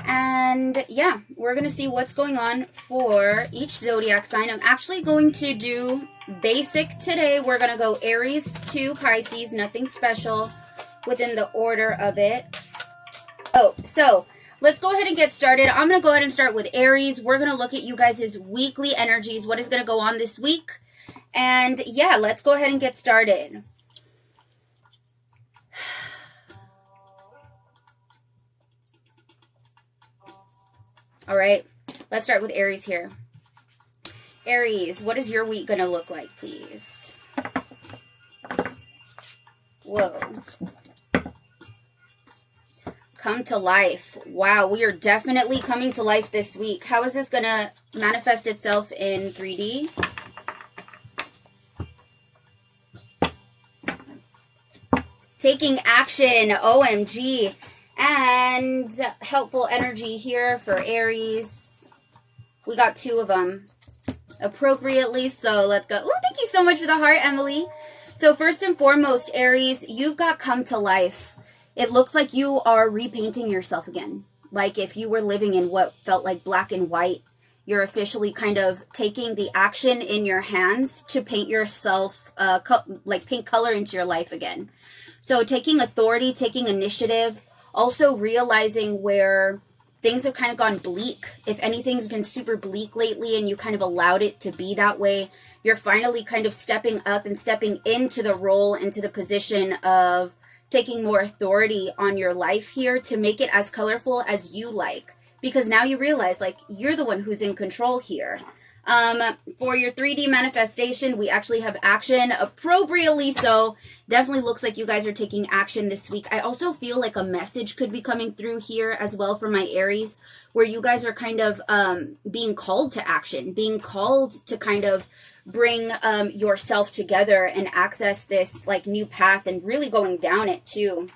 And yeah, we're going to see what's going on for each zodiac sign. I'm actually going to do basic today. We're going to go Aries to Pisces, nothing special within the order of it. Oh, so let's go ahead and get started. I'm going to go ahead and start with Aries. We're going to look at you guys' weekly energies, what is going to go on this week. And yeah, let's go ahead and get started. All right, let's start with Aries here. Aries, what is your week going to look like, please? Whoa. Come to life. Wow, we are definitely coming to life this week. How is this going to manifest itself in 3D? Taking action, OMG. And helpful energy here for Aries. We got 2 of them appropriately, so let's go. Oh, thank you so much for the heart, Emily. So first and foremost, Aries, you've got come to life. It looks like you are repainting yourself again. Like if you were living in what felt like black and white, you're officially kind of taking the action in your hands to paint yourself, paint color into your life again. So taking authority, taking initiative, also realizing where things have kind of gone bleak. If anything's been super bleak lately and you kind of allowed it to be that way, you're finally kind of stepping up and stepping into the role, into the position of taking more authority on your life here to make it as colorful as you like. Because now you realize, like, you're the one who's in control here. For your 3D manifestation, we actually have action, appropriately so. Definitely looks like you guys are taking action this week. I also feel like a message could be coming through here as well for my Aries, where you guys are kind of being called to action, being called to kind of bring yourself together and access this like new path and really going down it too.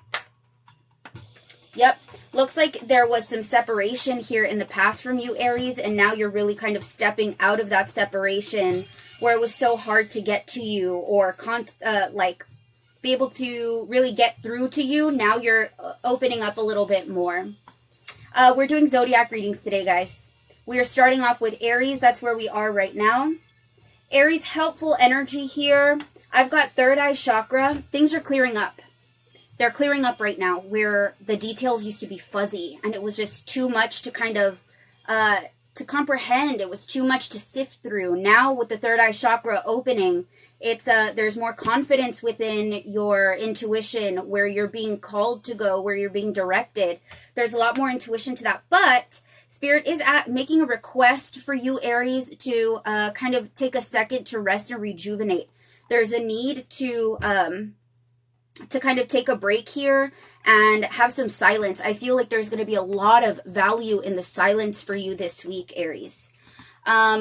Yep. Looks like there was some separation here in the past from you, Aries, and now you're really kind of stepping out of that separation where it was so hard to get to you or be able to really get through to you. Now you're opening up a little bit more. We're doing zodiac readings today, guys. We are starting off with Aries. That's where we are right now. Aries, helpful energy here. I've got third eye chakra. Things are clearing up. They're clearing up right now where the details used to be fuzzy and it was just too much to kind of, to comprehend. It was too much to sift through. Now with the third eye chakra opening, it's, there's more confidence within your intuition where you're being called to go, where you're being directed. There's a lot more intuition to that, but Spirit is making a request for you, Aries, to, kind of take a second to rest and rejuvenate. There's a need to kind of take a break here and have some silence. I feel like there's going to be a lot of value in the silence for you this week, Aries.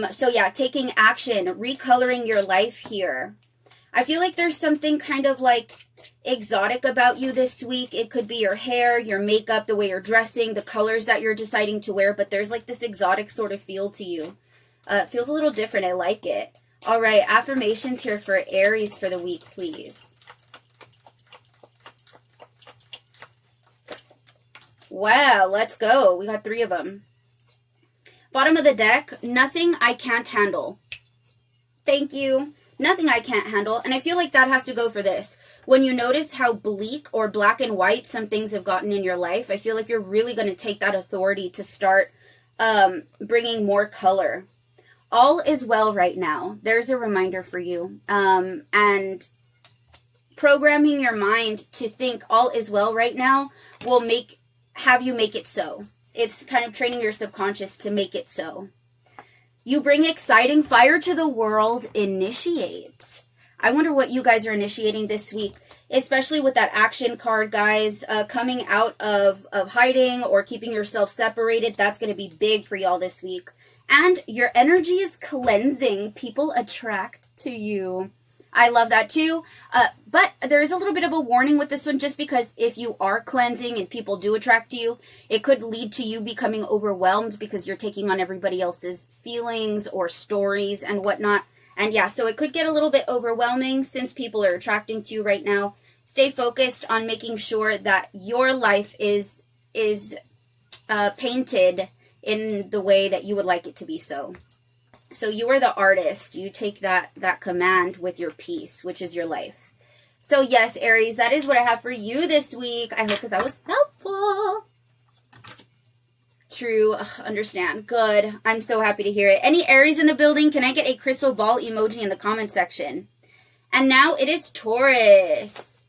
So yeah, taking action, recoloring your life here. I feel like there's something kind of like exotic about you this week. It could be your hair, your makeup, the way you're dressing, the colors that you're deciding to wear, but there's like this exotic sort of feel to you. It feels a little different. I like it. All right, affirmations here for Aries for the week, please. Wow, let's go. We got 3 of them. Bottom of the deck, nothing I can't handle. Thank you. Nothing I can't handle. And I feel like that has to go for this. When you notice how bleak or black and white some things have gotten in your life, I feel like you're really going to take that authority to start bringing more color. All is well right now. There's a reminder for you. And programming your mind to think all is well right now will have you make it so. It's kind of training your subconscious to make it so. You bring exciting fire to the world. Initiate. I wonder what you guys are initiating this week, especially with that action card, guys. Coming out of hiding or keeping yourself separated. That's going to be big for y'all this week. And your energy is cleansing. People attract to you. I love that too. But there is a little bit of a warning with this one, just because if you are cleansing and people do attract to you, it could lead to you becoming overwhelmed because you're taking on everybody else's feelings or stories and whatnot. And yeah, so it could get a little bit overwhelming since people are attracting to you right now. Stay focused on making sure that your life is painted in the way that you would like it to be so. So you are the artist. You take that command with your peace, which is your life. So yes, Aries, that is what I have for you this week. I hope that was helpful. True. Ugh, understand. Good. I'm so happy to hear it. Any Aries in the building? Can I get a crystal ball emoji in the comment section? And now it is Taurus.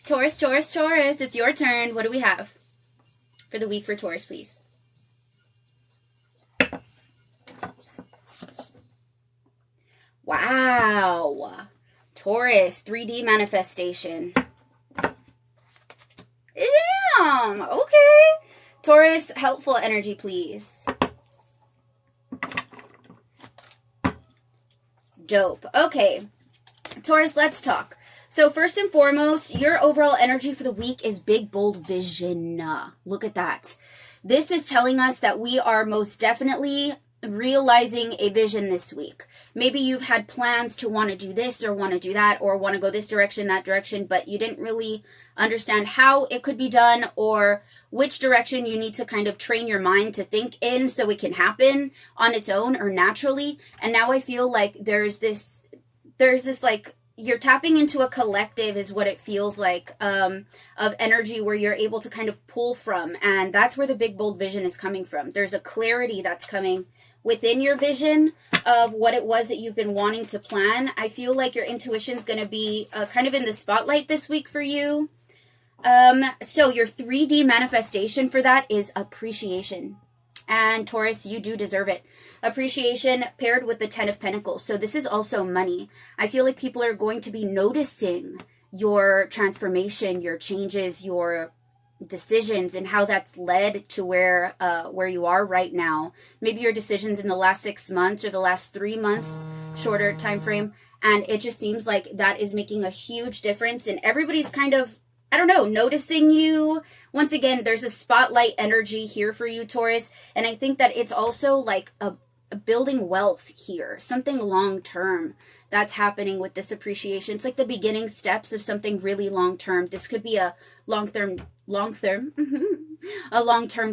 Taurus, Taurus, Taurus. It's your turn. What do we have for the week for Taurus, please? Wow. Taurus, 3D manifestation. Damn. Okay. Taurus, helpful energy, please. Dope. Okay. Taurus, let's talk. So first and foremost, your overall energy for the week is big, bold vision. Look at that. This is telling us that we are most definitely realizing a vision this week. Maybe you've had plans to want to do this or want to do that or want to go this direction, that direction, but you didn't really understand how it could be done or which direction you need to kind of train your mind to think in so it can happen on its own or naturally. And now I feel like there's this like, you're tapping into a collective is what it feels like, of energy where you're able to kind of pull from. And that's where the big, bold vision is coming from. There's a clarity that's coming within your vision of what it was that you've been wanting to plan. I feel like your intuition is going to be kind of in the spotlight this week for you. So your 3D manifestation for that is appreciation. And Taurus, you do deserve it. Appreciation paired with the 10 of Pentacles. So this is also money. I feel like people are going to be noticing your transformation, your changes, your decisions, and how that's led to where you are right now. Maybe your decisions in the last 6 months or the last 3 months, shorter time frame. And it just seems like that is making a huge difference. And everybody's kind of, I don't know, noticing you. Once again, there's a spotlight energy here for you, Taurus. And I think that it's also like a building wealth here, something long-term that's happening with this appreciation. It's like the beginning steps of something really long-term. This could be a long-term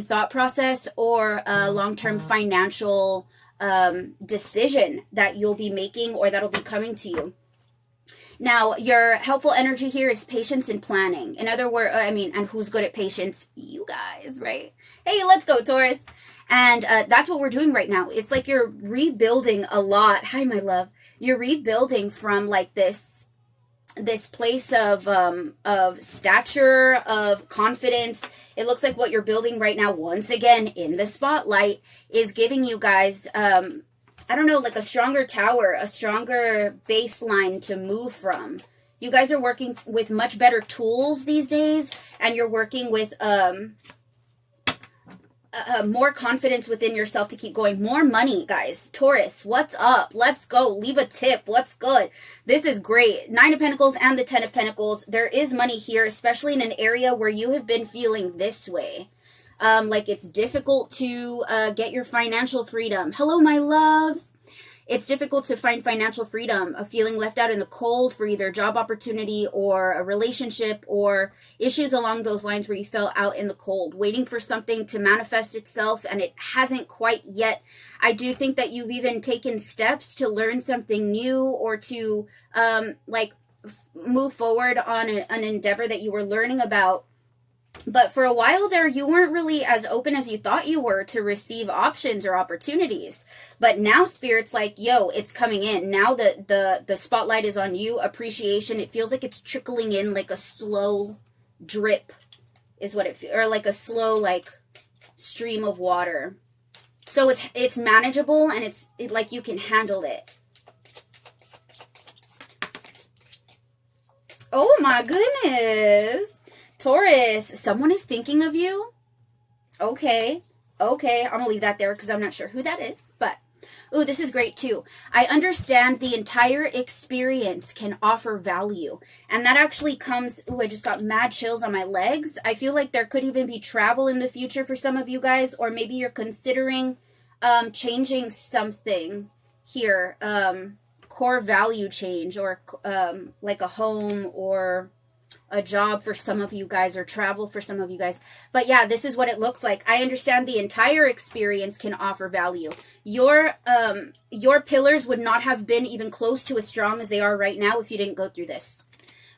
thought process or a long-term financial decision that you'll be making or that'll be coming to you. Now, your helpful energy here is patience and planning. In other words, and who's good at patience? You guys, right? Hey, let's go, Taurus. And that's what we're doing right now. It's like you're rebuilding a lot. Hi, my love. You're rebuilding from like this place of stature, of confidence. It looks like what you're building right now, once again, in the spotlight, is giving you guys, I don't know, like a stronger tower, a stronger baseline to move from. You guys are working with much better tools these days, and you're working with more confidence within yourself to keep going. More money, guys. Taurus, what's up? Let's go. Leave a tip. What's good? This is great. 9 of Pentacles and the 10 of Pentacles. There is money here, especially in an area where you have been feeling this way. Like it's difficult to get your financial freedom. Hello, my loves. It's difficult to find financial freedom, a feeling left out in the cold for either a job opportunity or a relationship or issues along those lines where you fell out in the cold, waiting for something to manifest itself and it hasn't quite yet. I do think that you've even taken steps to learn something new or to move forward on an endeavor that you were learning about. But for a while there, you weren't really as open as you thought you were to receive options or opportunities. But now Spirit's like, yo, it's coming in. Now that the spotlight is on you, appreciation, it feels like it's trickling in like a slow drip is what it feels, or like a slow like stream of water. So it's manageable and it's like you can handle it. Oh my goodness. Taurus, someone is thinking of you. Okay. I'm going to leave that there because I'm not sure who that is. But, ooh, this is great too. I understand the entire experience can offer value. And that actually comes, ooh, I just got mad chills on my legs. I feel like there could even be travel in the future for some of you guys. Or maybe you're considering changing something here. Core value change or like a home or a job for some of you guys, or travel for some of you guys. But yeah, this is what it looks like. I understand the entire experience can offer value. Your pillars would not have been even close to as strong as they are right now if you didn't go through this.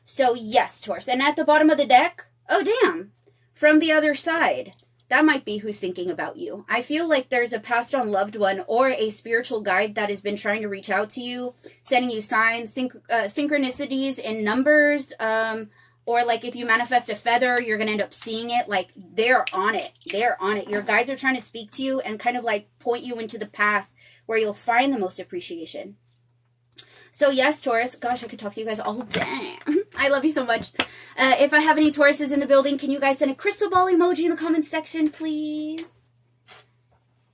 So yes, Taurus. And at the bottom of the deck, oh damn, from the other side, that might be who's thinking about you. I feel like there's a passed on loved one or a spiritual guide that has been trying to reach out to you, sending you signs, synchronicities in numbers, or like if you manifest a feather, you're going to end up seeing it. Like they're on it. They're on it. Your guides are trying to speak to you and kind of like point you into the path where you'll find the most appreciation. So yes, Taurus, gosh, I could talk to you guys all day. I love you so much. If I have any Tauruses in the building, can you guys send a crystal ball emoji in the comments section, please?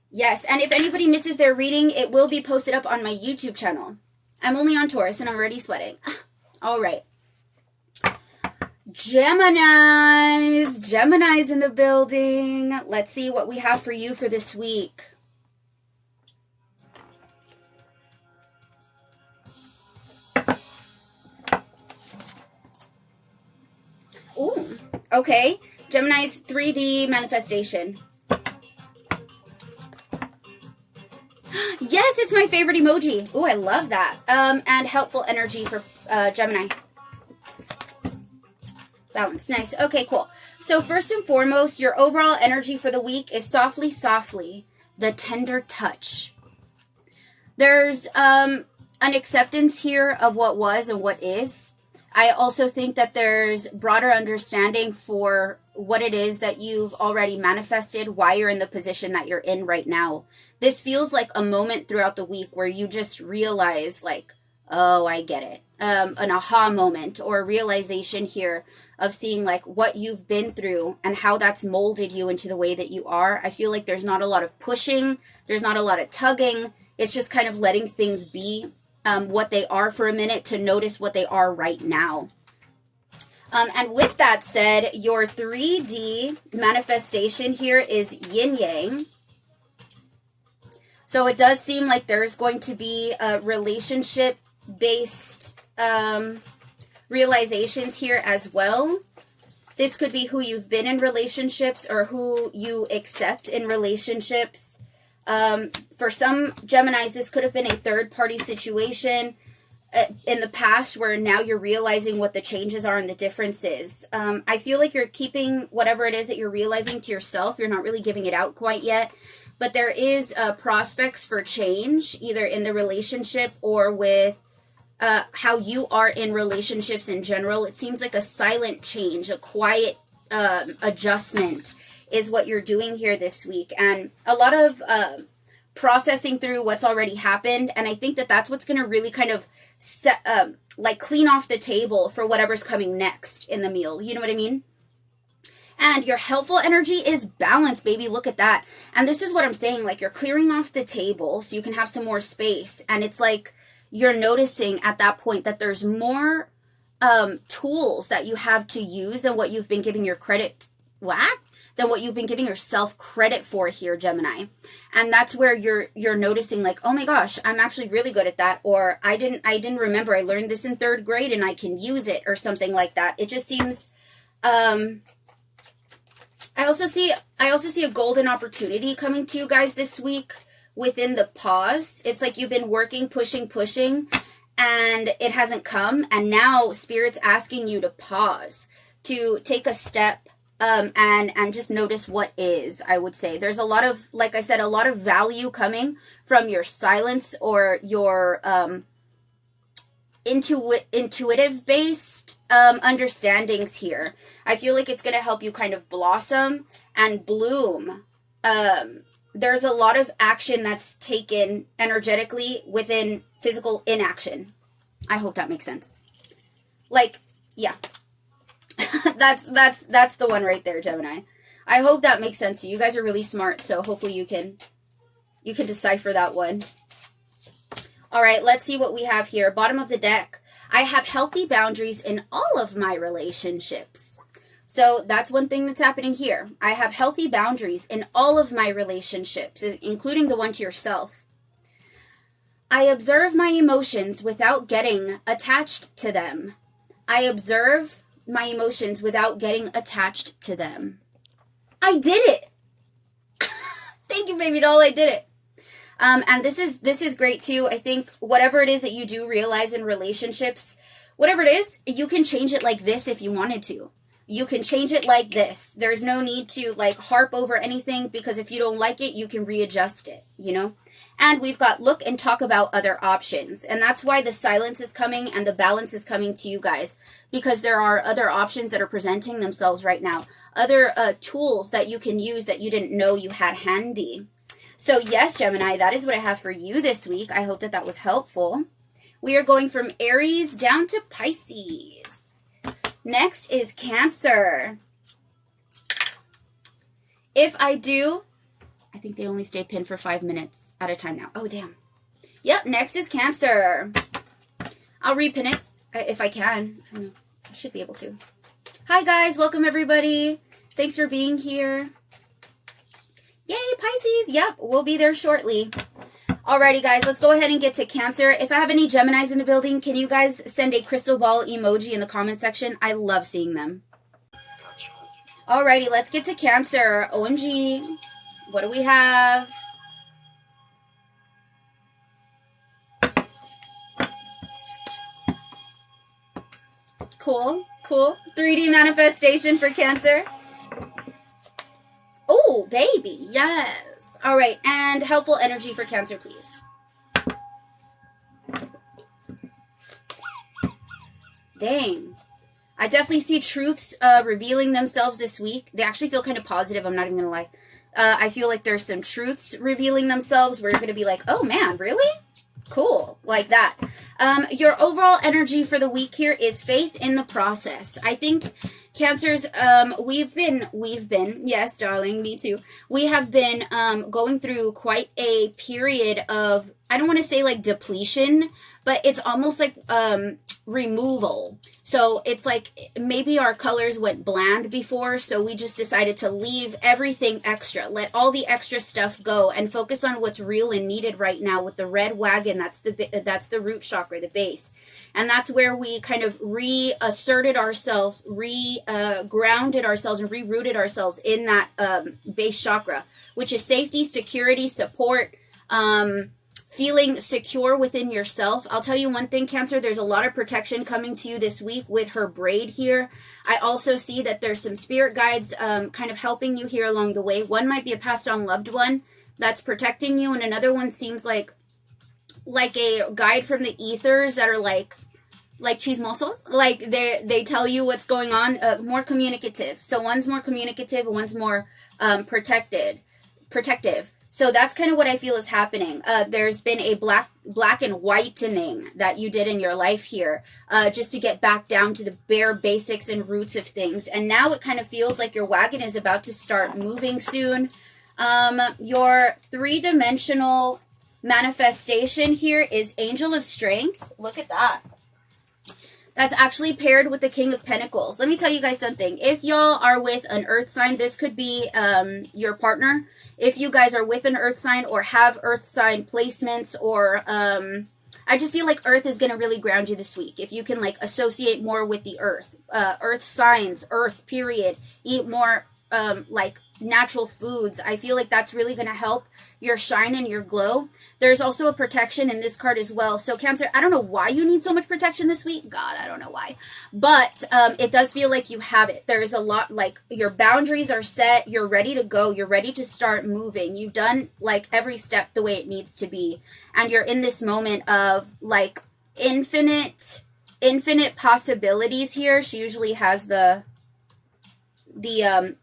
Yes, and if anybody misses their reading, it will be posted up on my YouTube channel. I'm only on Taurus, and I'm already sweating. All right. Gemini's in the building. Let's see what we have for you for this week. Ooh, okay. Gemini's 3D manifestation. Yes, it's my favorite emoji. Ooh, I love that. And helpful energy for Gemini. Balance. Nice. Okay, cool. So first and foremost, your overall energy for the week is softly, softly. The tender touch. There's an acceptance here of what was and what is. I also think that there's broader understanding for what it is that you've already manifested, why you're in the position that you're in right now. This feels like a moment throughout the week where you just realize like, oh, I get it. An aha moment or a realization here of seeing like what you've been through and how that's molded you into the way that you are. I feel like there's not a lot of pushing. There's not a lot of tugging. It's just kind of letting things be what they are for a minute to notice what they are right now. And with that said, your 3D manifestation here is yin-yang. So it does seem like there's going to be a relationship-based realizations here as well. This could be who you've been in relationships or who you accept in relationships. For some Geminis, this could have been a third-party situation in the past where now you're realizing what the changes are and the differences. I feel like you're keeping whatever it is that you're realizing to yourself. You're not really giving it out quite yet. But there is prospects for change, either in the relationship or with how you are in relationships in general. It seems like a silent change, a quiet adjustment is what you're doing here this week. And a lot of processing through what's already happened. And I think that that's what's going to really kind of set, like clean off the table for whatever's coming next in the meal. You know what I mean? And your helpful energy is balance, baby. Look at that. And this is what I'm saying. Like you're clearing off the table so you can have some more space. And it's like you're noticing at that point that there's more tools that you have to use than what you've been giving your credit. What? Than what you've been giving yourself credit for here, Gemini. And that's where you're noticing like, oh my gosh, I'm actually really good at that. Or I didn't remember. I learned this in 3rd grade and I can use it or something like that. It just seems, I also see a golden opportunity coming to you guys this week within the pause. It's like you've been working, pushing, and it hasn't come. And now Spirit's asking you to pause, to take a step, and just notice what is, I would say. There's a lot of, like I said, a lot of value coming from your silence or your intuitive-based understandings here. I feel like it's going to help you kind of blossom and bloom. There's a lot of action that's taken energetically within physical inaction. I hope that makes sense. Like, yeah. that's the one right there, Gemini. I hope that makes sense to you. You guys are really smart, so hopefully you can decipher that one. All right, let's see what we have here. Bottom of the deck. I have healthy boundaries in all of my relationships. So that's one thing that's happening here. I have healthy boundaries in all of my relationships, including the one to yourself. I observe my emotions without getting attached to them. I observe my emotions without getting attached to them. I did it. Thank you, baby doll. I did it. And this is great too. I think whatever it is that you do realize in relationships, whatever it is, you can change it like this if you wanted to. You can change it like this. There's no need to like harp over anything, because if you don't like it, you can readjust it, you know? And we've got look and talk about other options. And that's why the silence is coming and the balance is coming to you guys, because there are other options that are presenting themselves right now. Other tools that you can use that you didn't know you had handy. So yes, Gemini, that is what I have for you this week. I hope that that was helpful. We are going from Aries down to Pisces. Next is Cancer. If I do, I think they only stay pinned for 5 minutes at a time now. Oh, damn. Yep, next is Cancer. I'll repin it if I can. I don't know. I should be able to. Hi, guys. Welcome, everybody. Thanks for being here. Yay, Pisces. Yep, we'll be there shortly. Alrighty, guys, let's go ahead and get to Cancer. If I have any Geminis in the building, can you guys send a crystal ball emoji in the comment section? I love seeing them. Alrighty, let's get to Cancer. OMG. What do we have? Cool, cool. 3D manifestation for Cancer. Oh, baby, yes. All right, and helpful energy for Cancer, please. Dang. I definitely see truths revealing themselves this week. They actually feel kind of positive, I'm not even going to lie. I feel like there's some truths revealing themselves where you're going to be like, oh, man, really? Cool, like that. Your overall energy for the week here is faith in the process. I think Cancers, we've been, yes, darling, me too. We have been going through quite a period of, I don't want to say like depletion, but it's almost like removal. So it's like maybe our colors went bland before, so we just decided to leave everything extra. Let all the extra stuff go and focus on what's real and needed right now with the red wagon. That's the root chakra, the base. And that's where we kind of reasserted ourselves, grounded ourselves, and rerouted ourselves in that base chakra, which is safety, security, support, feeling secure within yourself. I'll tell you one thing, Cancer, there's a lot of protection coming to you this week with her braid here. I also see that there's some spirit guides kind of helping you here along the way. One might be a passed on loved one that's protecting you, and another one seems like a guide from the ethers that are like chismosos. Like they tell you what's going on, more communicative. So one's more communicative, one's more protective. So that's kind of what I feel is happening. There's been a black and whitening that you did in your life here, just to get back down to the bare basics and roots of things. And now it kind of feels like your wagon is about to start moving soon. Your three-dimensional manifestation here is Angel of Strength. Look at that. That's actually paired with the King of Pentacles. Let me tell you guys something. If y'all are with an earth sign, this could be your partner. If you guys are with an earth sign or have earth sign placements, or I just feel like earth is going to really ground you this week. If you can like associate more with the earth, earth signs, earth period, eat more like natural foods, I feel like that's really going to help your shine and your glow. There's also a protection in this card as well. So Cancer, I don't know why you need so much protection this week. God, I don't know why. But it does feel like you have it. There's a lot, like your boundaries are set. You're ready to go. You're ready to start moving. You've done like every step the way it needs to be. And you're in this moment of like infinite possibilities here. She usually has the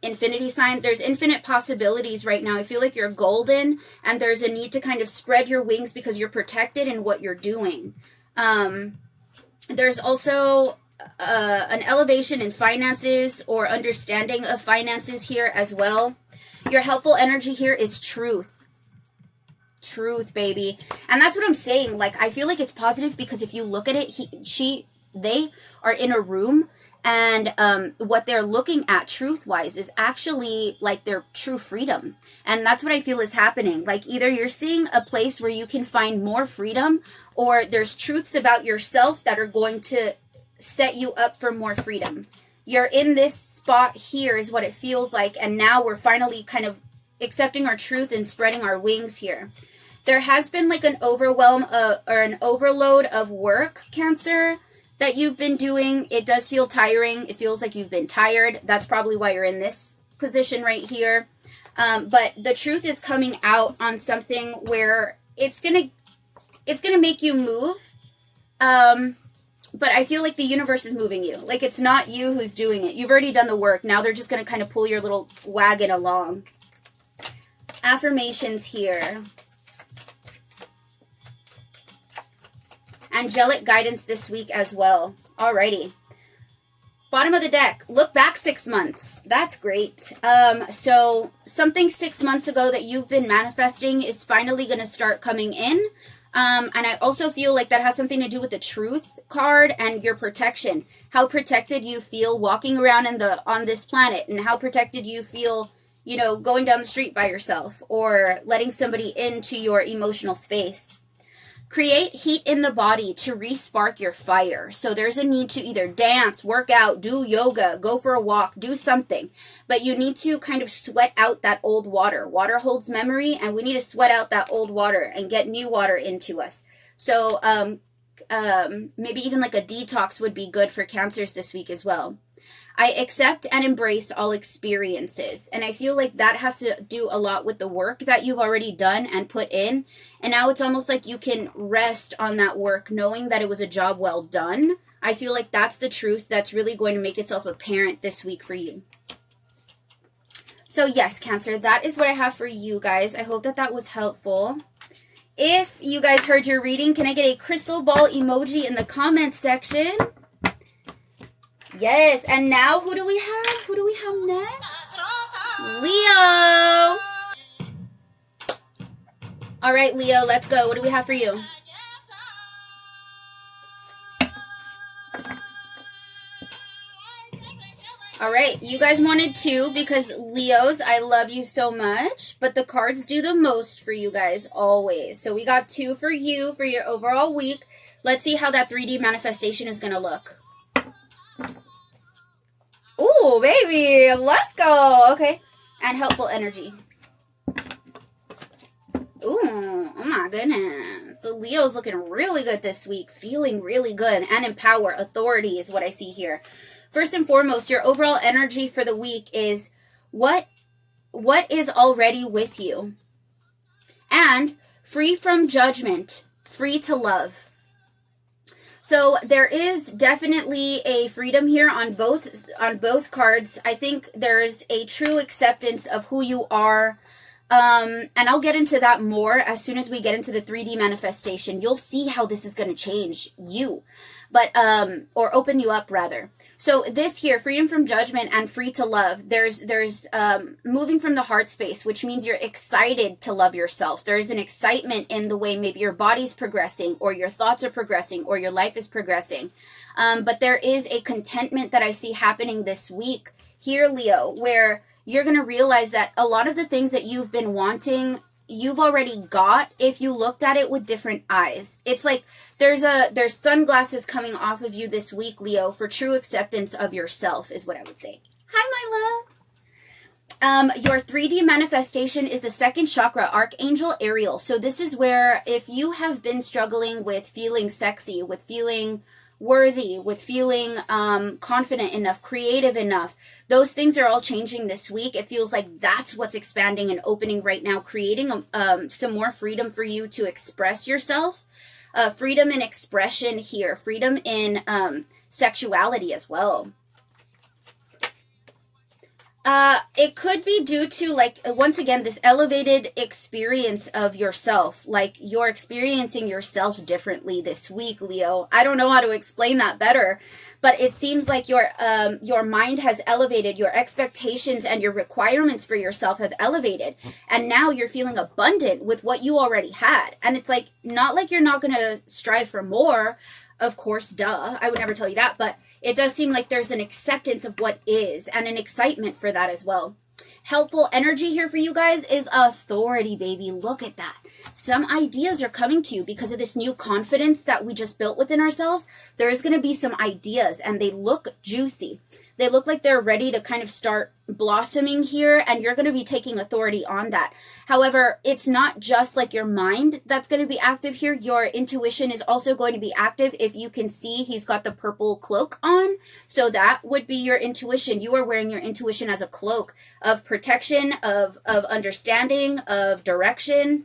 infinity sign. There's infinite possibilities right now. I feel like you're golden, and there's a need to kind of spread your wings because you're protected in what you're doing. There's also an elevation in finances or understanding of finances here as well. Your helpful energy here is truth. Truth, baby. And that's what I'm saying. Like, I feel like it's positive because if you look at it, they are in a room, and what they're looking at truth-wise is actually like their true freedom. And that's what I feel is happening. Like either you're seeing a place where you can find more freedom, or there's truths about yourself that are going to set you up for more freedom. You're in this spot here is what it feels like. And now we're finally kind of accepting our truth and spreading our wings here. There has been like an overwhelm or an overload of work, Cancer, that you've been doing. It does feel tiring. It feels like you've been tired. That's probably why you're in this position right here. But the truth is coming out on something where it's gonna make you move. But I feel like the universe is moving you. Like it's not you who's doing it. You've already done the work. Now they're just gonna kind of pull your little wagon along. Affirmations here. Angelic guidance this week as well. Alrighty. Bottom of the deck. Look back 6 months. That's great. So something 6 months ago that you've been manifesting is finally going to start coming in. And I also feel like that has something to do with the truth card and your protection. How protected you feel walking around on this planet, and how protected you feel, you know, going down the street by yourself or letting somebody into your emotional space. Create heat in the body to re-spark your fire. So there's a need to either dance, work out, do yoga, go for a walk, do something. But you need to kind of sweat out that old water. Water holds memory, and we need to sweat out that old water and get new water into us. So maybe even like a detox would be good for Cancers this week as well. I accept and embrace all experiences. And I feel like that has to do a lot with the work that you've already done and put in. And now it's almost like you can rest on that work knowing that it was a job well done. I feel like that's the truth that's really going to make itself apparent this week for you. So yes, Cancer, that is what I have for you guys. I hope that that was helpful. If you guys heard your reading, can I get a crystal ball emoji in the comments section? Yes, and now who do we have? Who do we have next? Leo! All right, Leo, let's go. What do we have for you? All right, you guys wanted 2 because Leos, I love you so much, but the cards do the most for you guys always. So we got 2 for you for your overall week. Let's see how that 3D manifestation is going to look. Ooh, baby, let's go. Okay, and helpful energy. Ooh, oh my goodness. So Leo's looking really good this week, feeling really good, and empower. Authority is what I see here. First and foremost, your overall energy for the week is what is already with you. And free from judgment, free to love. So there is definitely a freedom here on both cards. I think there's a true acceptance of who you are. And I'll get into that more as soon as we get into the 3D manifestation. You'll see how this is going to change you. But, or open you up rather. So this here, freedom from judgment and free to love, there's moving from the heart space, which means you're excited to love yourself. There's an excitement in the way maybe your body's progressing, or your thoughts are progressing, or your life is progressing. But there is a contentment that I see happening this week here, Leo, where you're going to realize that a lot of the things that you've been wanting, you've already got if you looked at it with different eyes. It's like there's sunglasses coming off of you this week, Leo, for true acceptance of yourself is what I would say. Hi, my love. Your 3D manifestation is the second chakra, Archangel Ariel. So this is where if you have been struggling with feeling sexy, with feeling worthy, with feeling confident enough, creative enough, those things are all changing this week. It feels like that's what's expanding and opening right now, creating some more freedom for you to express yourself. Freedom in expression here, freedom in sexuality as well. It could be due to, like, once again, this elevated experience of yourself. Like, you're experiencing yourself differently this week, Leo. I don't know how to explain that better, but it seems like your mind has elevated, your expectations and your requirements for yourself have elevated. And now you're feeling abundant with what you already had. And it's like, not like you're not going to strive for more. Of course, duh. I would never tell you that, but it does seem like there's an acceptance of what is and an excitement for that as well. Helpful energy here for you guys is authority, baby. Look at that. Some ideas are coming to you because of this new confidence that we just built within ourselves. There is going to be some ideas and they look juicy. They look like they're ready to kind of start blossoming here, and you're going to be taking authority on that. However, it's not just like your mind that's going to be active here. Your intuition is also going to be active. If you can see, he's got the purple cloak on. So that would be your intuition. You are wearing your intuition as a cloak of protection, of understanding, of direction.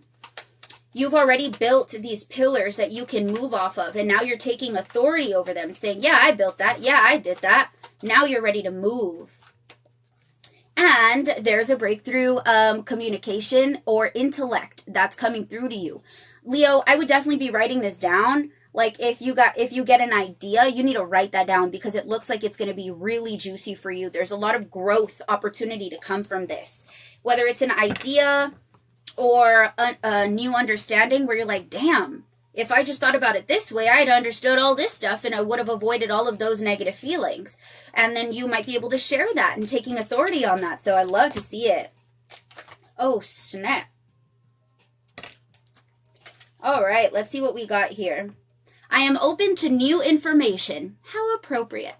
You've already built these pillars that you can move off of, and now you're taking authority over them, saying, yeah, I built that. Yeah, I did that. Now you're ready to move. And there's a breakthrough communication or intellect that's coming through to you. Leo, I would definitely be writing this down. Like if you get an idea, you need to write that down because it looks like it's going to be really juicy for you. There's a lot of growth opportunity to come from this. Whether it's an idea or a new understanding where you're like, damn, if I just thought about it this way, I'd understood all this stuff and I would have avoided all of those negative feelings. And then you might be able to share that and taking authority on that. So I love to see it. Oh, snap. All right, let's see what we got here. I am open to new information. How appropriate.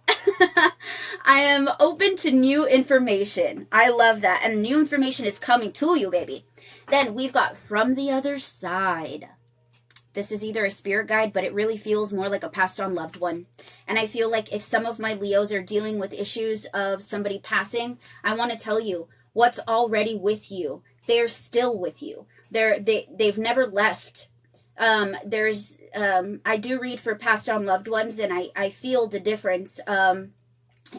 I am open to new information. I love that. And new information is coming to you, baby. Then we've got from the other side. This is either a spirit guide, but it really feels more like a passed on loved one. And I feel like if some of my Leos are dealing with issues of somebody passing, I want to tell you what's already with you. They're still with you. They've never left. I do read for passed on loved ones, and I feel the difference.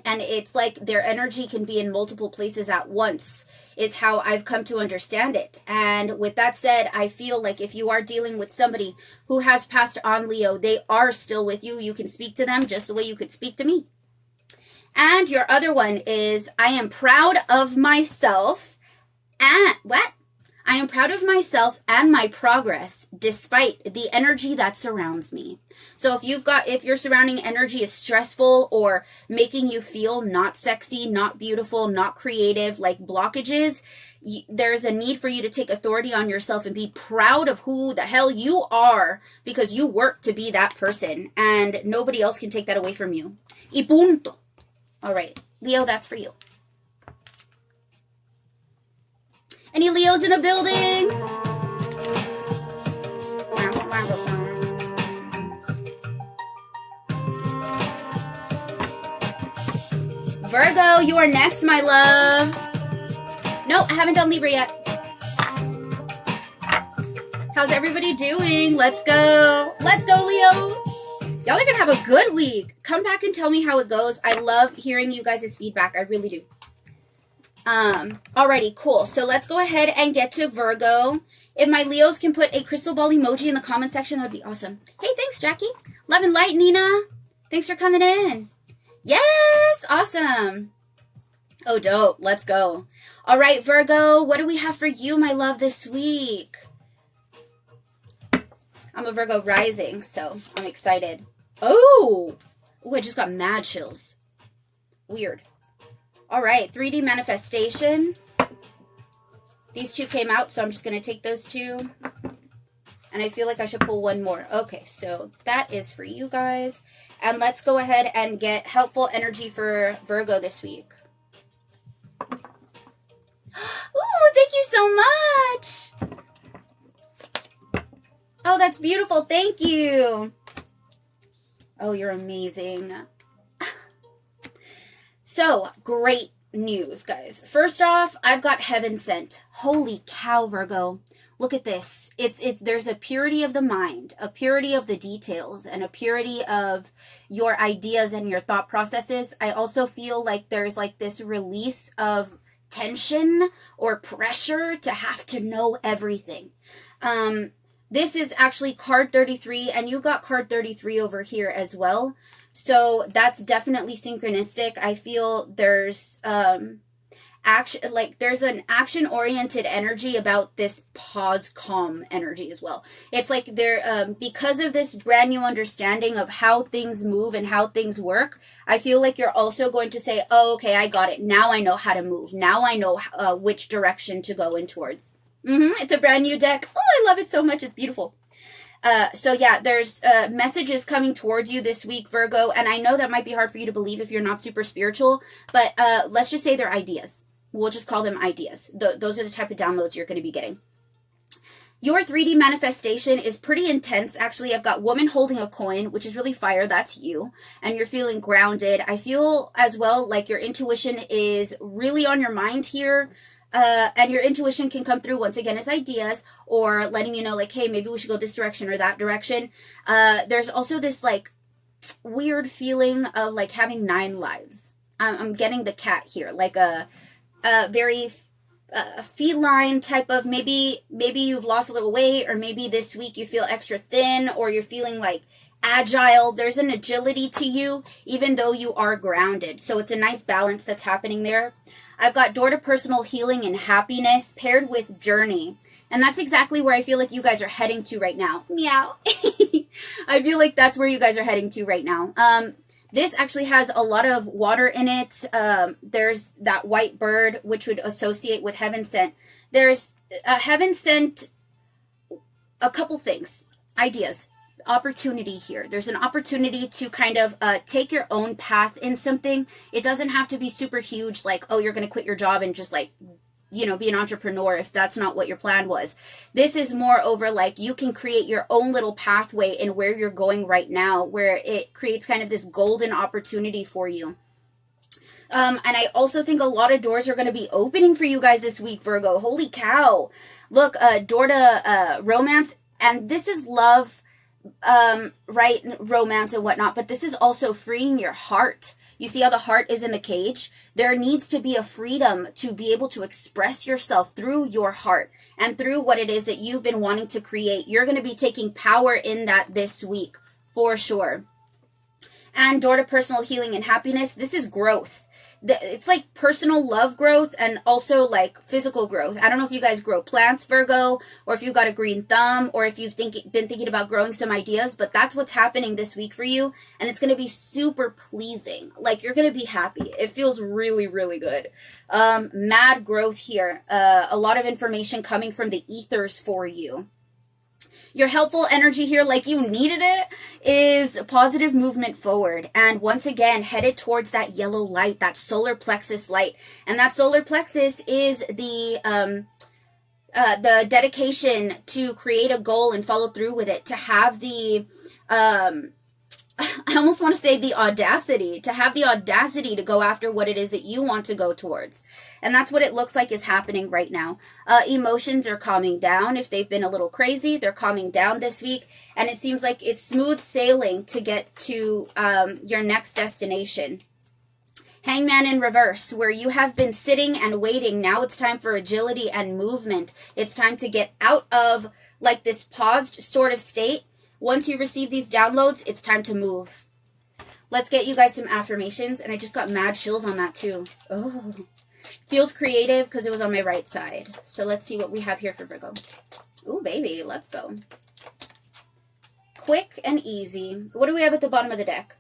And it's like their energy can be in multiple places at once is how I've come to understand it. And with that said, I feel like if you are dealing with somebody who has passed on, Leo, they are still with you. You can speak to them just the way you could speak to me. And your other one is, I am proud of myself and what? I am proud of myself and my progress despite the energy that surrounds me. So if your surrounding energy is stressful or making you feel not sexy, not beautiful, not creative, like blockages, there's a need for you to take authority on yourself and be proud of who the hell you are because you work to be that person and nobody else can take that away from you. Y punto. All right, Leo, that's for you. Any Leos in a building? Virgo, you are next, my love. No, I haven't done Libra yet. How's everybody doing? Let's go. Let's go, Leos. Y'all are going to have a good week. Come back and tell me how it goes. I love hearing you guys' feedback. I really do. Alrighty, cool. So let's go ahead and get to Virgo. If my Leos can put a crystal ball emoji in the comment section, that would be awesome. Hey, thanks, Jackie. Love and light, Nina. Thanks for coming in. Yes, awesome. Oh, dope. Let's go. All right, Virgo, what do we have for you, my love, this week? I'm a Virgo rising, so I'm excited. Oh, I just got mad chills. Weird. All right, 3D manifestation. These two came out, so I'm just going to take those two. And I feel like I should pull one more. Okay, so that is for you guys. And let's go ahead and get helpful energy for Virgo this week. Ooh, thank you so much. Oh, that's beautiful. Thank you. Oh, you're amazing. So, great news, guys. First off, I've got heaven sent. Holy cow, Virgo. Look at this. There's a purity of the mind, a purity of the details, and a purity of your ideas and your thought processes. I also feel like there's like this release of tension or pressure to have to know everything. This is actually card 33, and you got card 33 over here as well. So that's definitely synchronistic. I feel there's there's an action-oriented energy about this pause, calm energy as well. It's like there, because of this brand new understanding of how things move and how things work, I feel like you're also going to say, oh, okay, I got it. Now I know how to move. Now I know which direction to go in towards. It's a brand new deck. Oh, I love it so much. It's beautiful. So yeah, there's messages coming towards you this week, Virgo, and I know that might be hard for you to believe if you're not super spiritual, but let's just say they're ideas. We'll just call them ideas. Those are the type of downloads you're going to be getting. Your 3D manifestation is pretty intense. Actually, I've got woman holding a coin, which is really fire. That's you. And you're feeling grounded. I feel as well like your intuition is really on your mind here. And your intuition can come through once again as ideas or letting you know like, hey, maybe we should go this direction or that direction. There's also this like weird feeling of like having 9 lives. I'm getting the cat here, like a very feline type of, maybe you've lost a little weight, or maybe this week you feel extra thin, or you're feeling like agile. There's an agility to you, even though you are grounded. So it's a nice balance that's happening there. I've got door to personal healing and happiness paired with journey. And that's exactly where I feel like you guys are heading to right now. Meow. I feel like that's where you guys are heading to right now. This actually has a lot of water in it. There's that white bird, which would associate with heaven sent. There's heaven sent, a couple things, ideas, opportunity here. There's an opportunity to kind of take your own path in something. It doesn't have to be super huge, like, oh, you're going to quit your job and just like, you know, be an entrepreneur if that's not what your plan was. This is more over like you can create your own little pathway in where you're going right now, where it creates kind of this golden opportunity for you. And I also think a lot of doors are going to be opening for you guys this week, Virgo. Holy cow. Look, door to romance, and this is love, right, romance and whatnot, but this is also freeing your heart. You see how the heart is in the cage? There needs to be a freedom to be able to express yourself through your heart and through what it is that you've been wanting to create. You're going to be taking power in that this week, for sure. And door to personal healing and happiness, this is growth. It's like personal love growth and also like physical growth. I don't know if you guys grow plants, Virgo, or if you've got a green thumb, or if you've been thinking about growing some ideas, but that's what's happening this week for you. And it's going to be super pleasing. Like you're going to be happy. It feels really, really good. Mad growth here. A lot of information coming from the ethers for you. Your helpful energy here, like you needed it, is positive movement forward. And once again, headed towards that yellow light, that solar plexus light. And that solar plexus is the dedication to create a goal and follow through with it. To have the, I almost want to say the audacity, to have the audacity to go after what it is that you want to go towards. And that's what it looks like is happening right now. Emotions are calming down. If they've been a little crazy, they're calming down this week. And it seems like it's smooth sailing to get to your next destination. Hangman in reverse, where you have been sitting and waiting. Now it's time for agility and movement. It's time to get out of like this paused sort of state. Once you receive these downloads, it's time to move. Let's get you guys some affirmations. And I just got mad chills on that too. Oh, feels creative because it was on my right side. So let's see what we have here for Virgo. Ooh, baby, let's go. Quick and easy. What do we have at the bottom of the deck?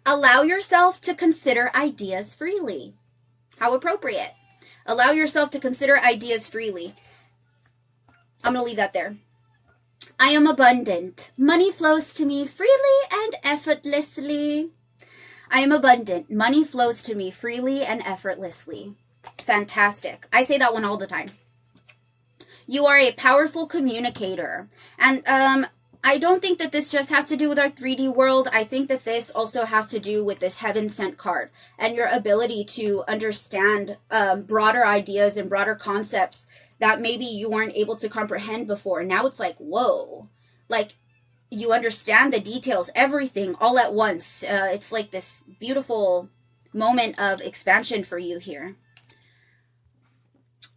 Allow yourself to consider ideas freely. How appropriate. Allow yourself to consider ideas freely. I'm going to leave that there. I am abundant. Money flows to me freely and effortlessly. I am abundant. Money flows to me freely and effortlessly. Fantastic. I say that one all the time. You are a powerful communicator. And I don't think that this just has to do with our 3D world. I think that this also has to do with this heaven sent card and your ability to understand broader ideas and broader concepts that maybe you weren't able to comprehend before. Now it's like, whoa, like you understand the details, everything all at once. It's like this beautiful moment of expansion for you here.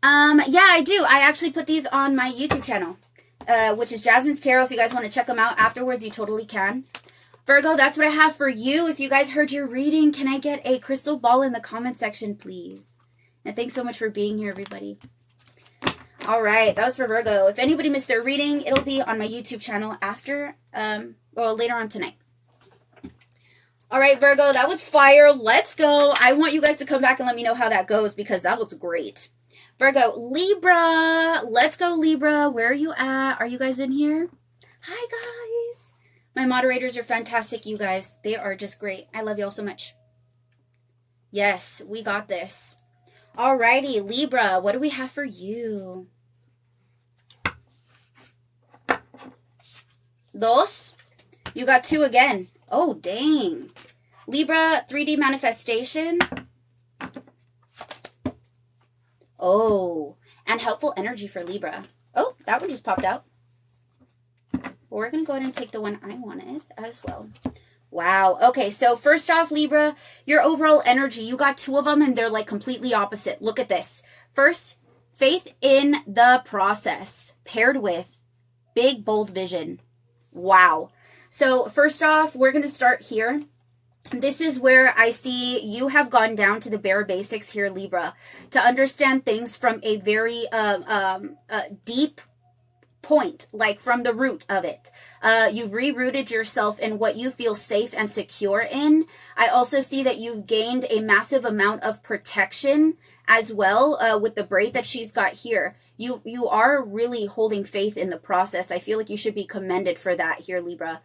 Yeah, I do. I actually put these on my YouTube channel. Which is Jasmine's Tarot. If you guys want to check them out afterwards, you totally can. Virgo, that's what I have for you. If you guys heard your reading, can I get a crystal ball in the comment section, please? And thanks so much for being here, everybody. All right, that was for Virgo. If anybody missed their reading, it'll be on my YouTube channel after, later on tonight. All right, Virgo, that was fire. Let's go. I want you guys to come back and let me know how that goes because that looks great. Virgo, Libra. Let's go, Libra. Where are you at? Are you guys in here? Hi, guys. My moderators are fantastic, you guys. They are just great. I love y'all so much. Yes, we got this. Alrighty, Libra, what do we have for you? Dos. You got 2 again. Oh, dang. Libra, 3D manifestation. Oh, and helpful energy for Libra. Oh, that one just popped out. We're going to go ahead and take the one I wanted as well. Wow. Okay, so first off, Libra, your overall energy, you got 2 of them and they're like completely opposite. Look at this. First, faith in the process paired with big, bold vision. Wow. So first off, we're going to start here. This is where I see you have gone down to the bare basics here, Libra, to understand things from a very deep point, like from the root of it. You rerouted yourself in what you feel safe and secure in. I also see that you've gained a massive amount of protection as well with the braid that she's got here. You are really holding faith in the process. I feel like you should be commended for that here, Libra.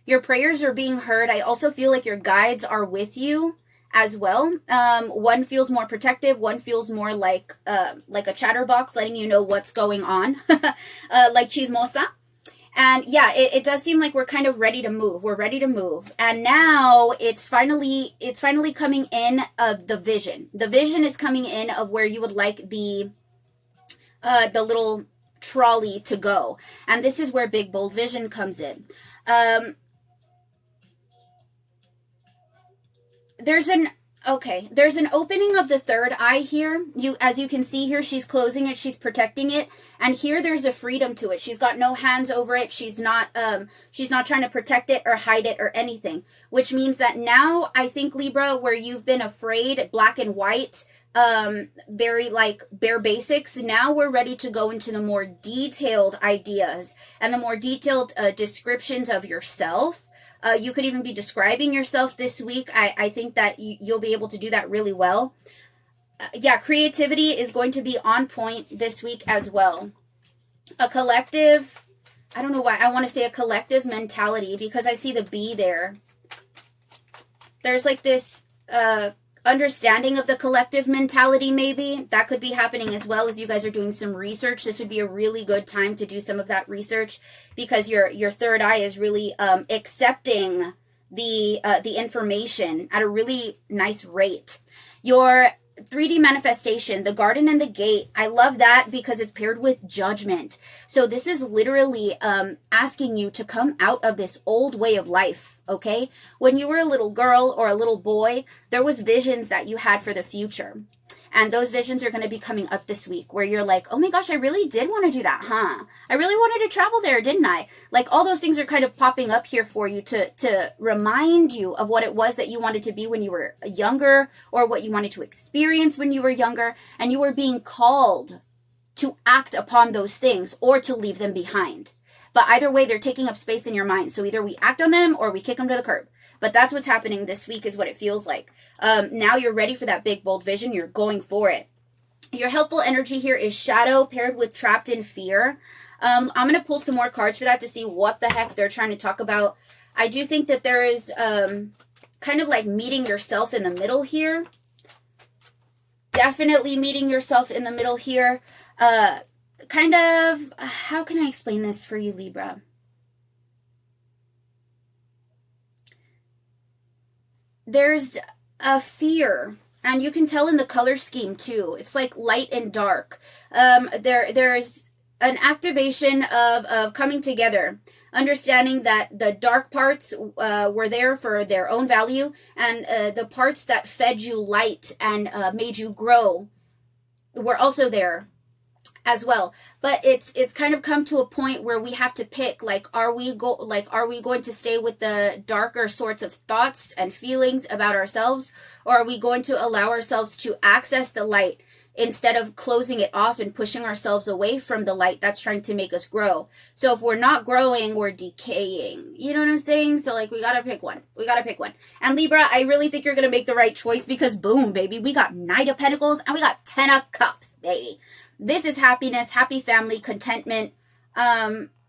Your prayers are being heard. I also feel like your guides are with you as well. One feels more protective. One feels more like a chatterbox letting you know what's going on, like chismosa. And yeah, it does seem like we're kind of ready to move. We're ready to move. And now it's finally coming in of the vision. The vision is coming in of where you would like the little trolley to go. And this is where big, bold vision comes in. There's an opening of the third eye here. As you can see here, she's closing it, she's protecting it, and here there's a freedom to it. She's got no hands over it. She's not trying to protect it or hide it or anything, which means that now I think, Libra, where you've been afraid, black and white, very like bare basics, now we're ready to go into the more detailed ideas and the more detailed descriptions of yourself. You could even be describing yourself this week. I think that you'll be able to do that really well. Yeah, creativity is going to be on point this week as well. A collective, I don't know why I want to say a collective mentality, because I see the bee there. There's like this understanding of the collective mentality, maybe. That could be happening as well. If you guys are doing some research, this would be a really good time to do some of that research, because your third eye is really accepting the information at a really nice rate. Your 3D manifestation, the garden and the gate, I love that because it's paired with judgment. So this is literally asking you to come out of this old way of life, okay? When you were a little girl or a little boy, there was visions that you had for the future. And those visions are going to be coming up this week, where you're like, oh my gosh, I really did want to do that, huh? I really wanted to travel there, didn't I? Like, all those things are kind of popping up here for you to remind you of what it was that you wanted to be when you were younger, or what you wanted to experience when you were younger, and you were being called to act upon those things or to leave them behind. But either way, they're taking up space in your mind. So either we act on them or we kick them to the curb. But that's what's happening this week, is what it feels like. Now you're ready for that big, bold vision. You're going for it. Your helpful energy here is shadow paired with trapped in fear. I'm going to pull some more cards for that to see what the heck they're trying to talk about. I do think that there is kind of like meeting yourself in the middle here. Definitely meeting yourself in the middle here. Kind of, how can I explain this for you, Libra? There's a fear, and you can tell in the color scheme too. It's like light and dark. There's an activation of coming together, understanding that the dark parts were there for their own value, and the parts that fed you light and made you grow were also there as well. But it's kind of come to a point where we have to pick, like, are we going to stay with the darker sorts of thoughts and feelings about ourselves, or are we going to allow ourselves to access the light instead of closing it off and pushing ourselves away from the light that's trying to make us grow? So if we're not growing, we're decaying. You know what I'm saying? So like, we gotta pick one. And Libra, I really think you're gonna make the right choice, because boom, baby, we got Knight of Pentacles and we got 10 of Cups, baby. This is happiness, happy family, contentment.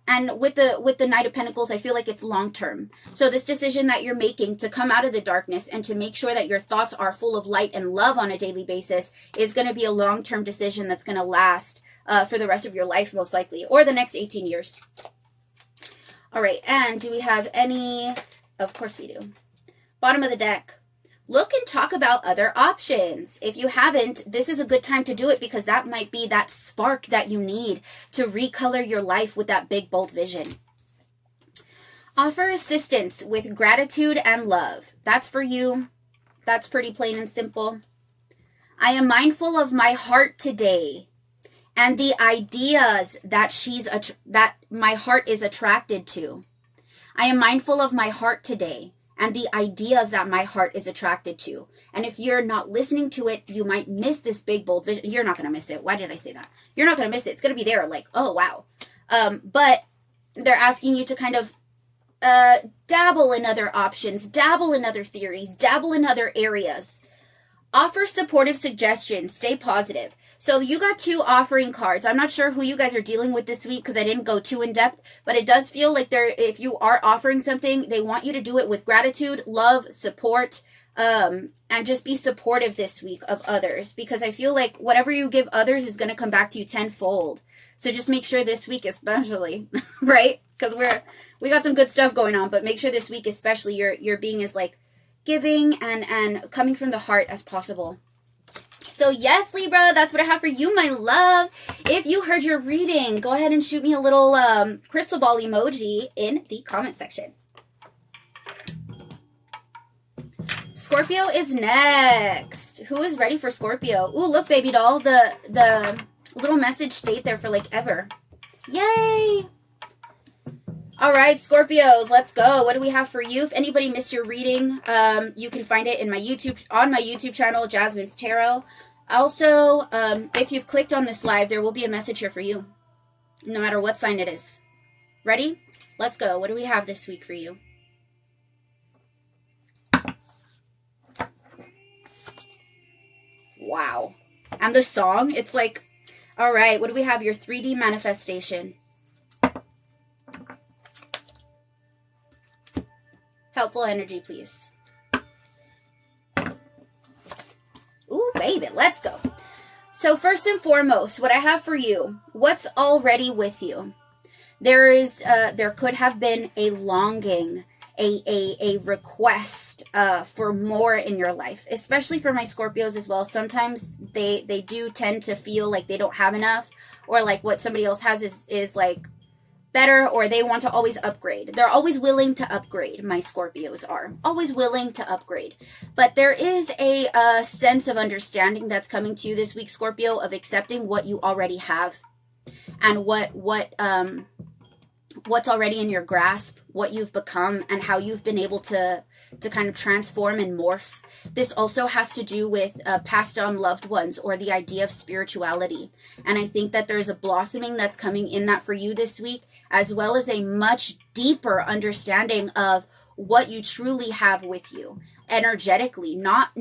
And with the Knight of Pentacles, I feel like it's long term. So this decision that you're making to come out of the darkness and to make sure that your thoughts are full of light and love on a daily basis is going to be a long term decision that's going to last for the rest of your life, most likely, or the next 18 years. All right, and do we have any? Of course we do. Bottom of the deck. Look and talk about other options. If you haven't, this is a good time to do it because that might be that spark that you need to recolor your life with that big, bold vision. Offer assistance with gratitude and love. That's for you. That's pretty plain and simple. I am mindful of my heart today and the ideas that that my heart is attracted to. I am mindful of my heart today and the ideas that my heart is attracted to. And if you're not listening to it, you might miss this big, bold vision. You're not going to miss it. Why did I say that? You're not going to miss it. It's going to be there like, oh, wow. But they're asking you to kind of dabble in other options, dabble in other theories, dabble in other areas. Offer supportive suggestions. Stay positive. So you got 2 offering cards. I'm not sure who you guys are dealing with this week because I didn't go too in depth, but it does feel like if you are offering something, they want you to do it with gratitude, love, support, and just be supportive this week of others, because I feel like whatever you give others is going to come back to you tenfold. So just make sure this week especially, right? Because we got some good stuff going on, but make sure this week especially you're being as like giving and coming from the heart as possible. So yes, Libra, that's what I have for you, my love. If you heard your reading, go ahead and shoot me a little crystal ball emoji in the comment section. Scorpio is next. Who is ready for Scorpio? Ooh, look, baby doll. The little message stayed there for like ever. Yay! All right, Scorpios, let's go. What do we have for you? If anybody missed your reading, you can find it in my YouTube channel, Jasmine's Tarot. Also, if you've clicked on this live, there will be a message here for you, no matter what sign it is. Ready? Let's go. What do we have this week for you? Wow. And the song, it's like, all right, what do we have? Your 3D manifestation. Helpful energy, please. Ooh, baby, let's go. So first and foremost, what I have for you, what's already with you? There could have been a longing, a request for more in your life, especially for my Scorpios as well. Sometimes they do tend to feel like they don't have enough, or like what somebody else has is like better, or they want to always upgrade. They're always willing to upgrade. My Scorpios are always willing to upgrade. But there is a sense of understanding that's coming to you this week, Scorpio, of accepting what you already have and what's already in your grasp, what you've become, and how you've been able to kind of transform and morph. This also has to do with passed on loved ones, or the idea of spirituality. And I think that there's a blossoming that's coming in that for you this week, as well as a much deeper understanding of what you truly have with you energetically, not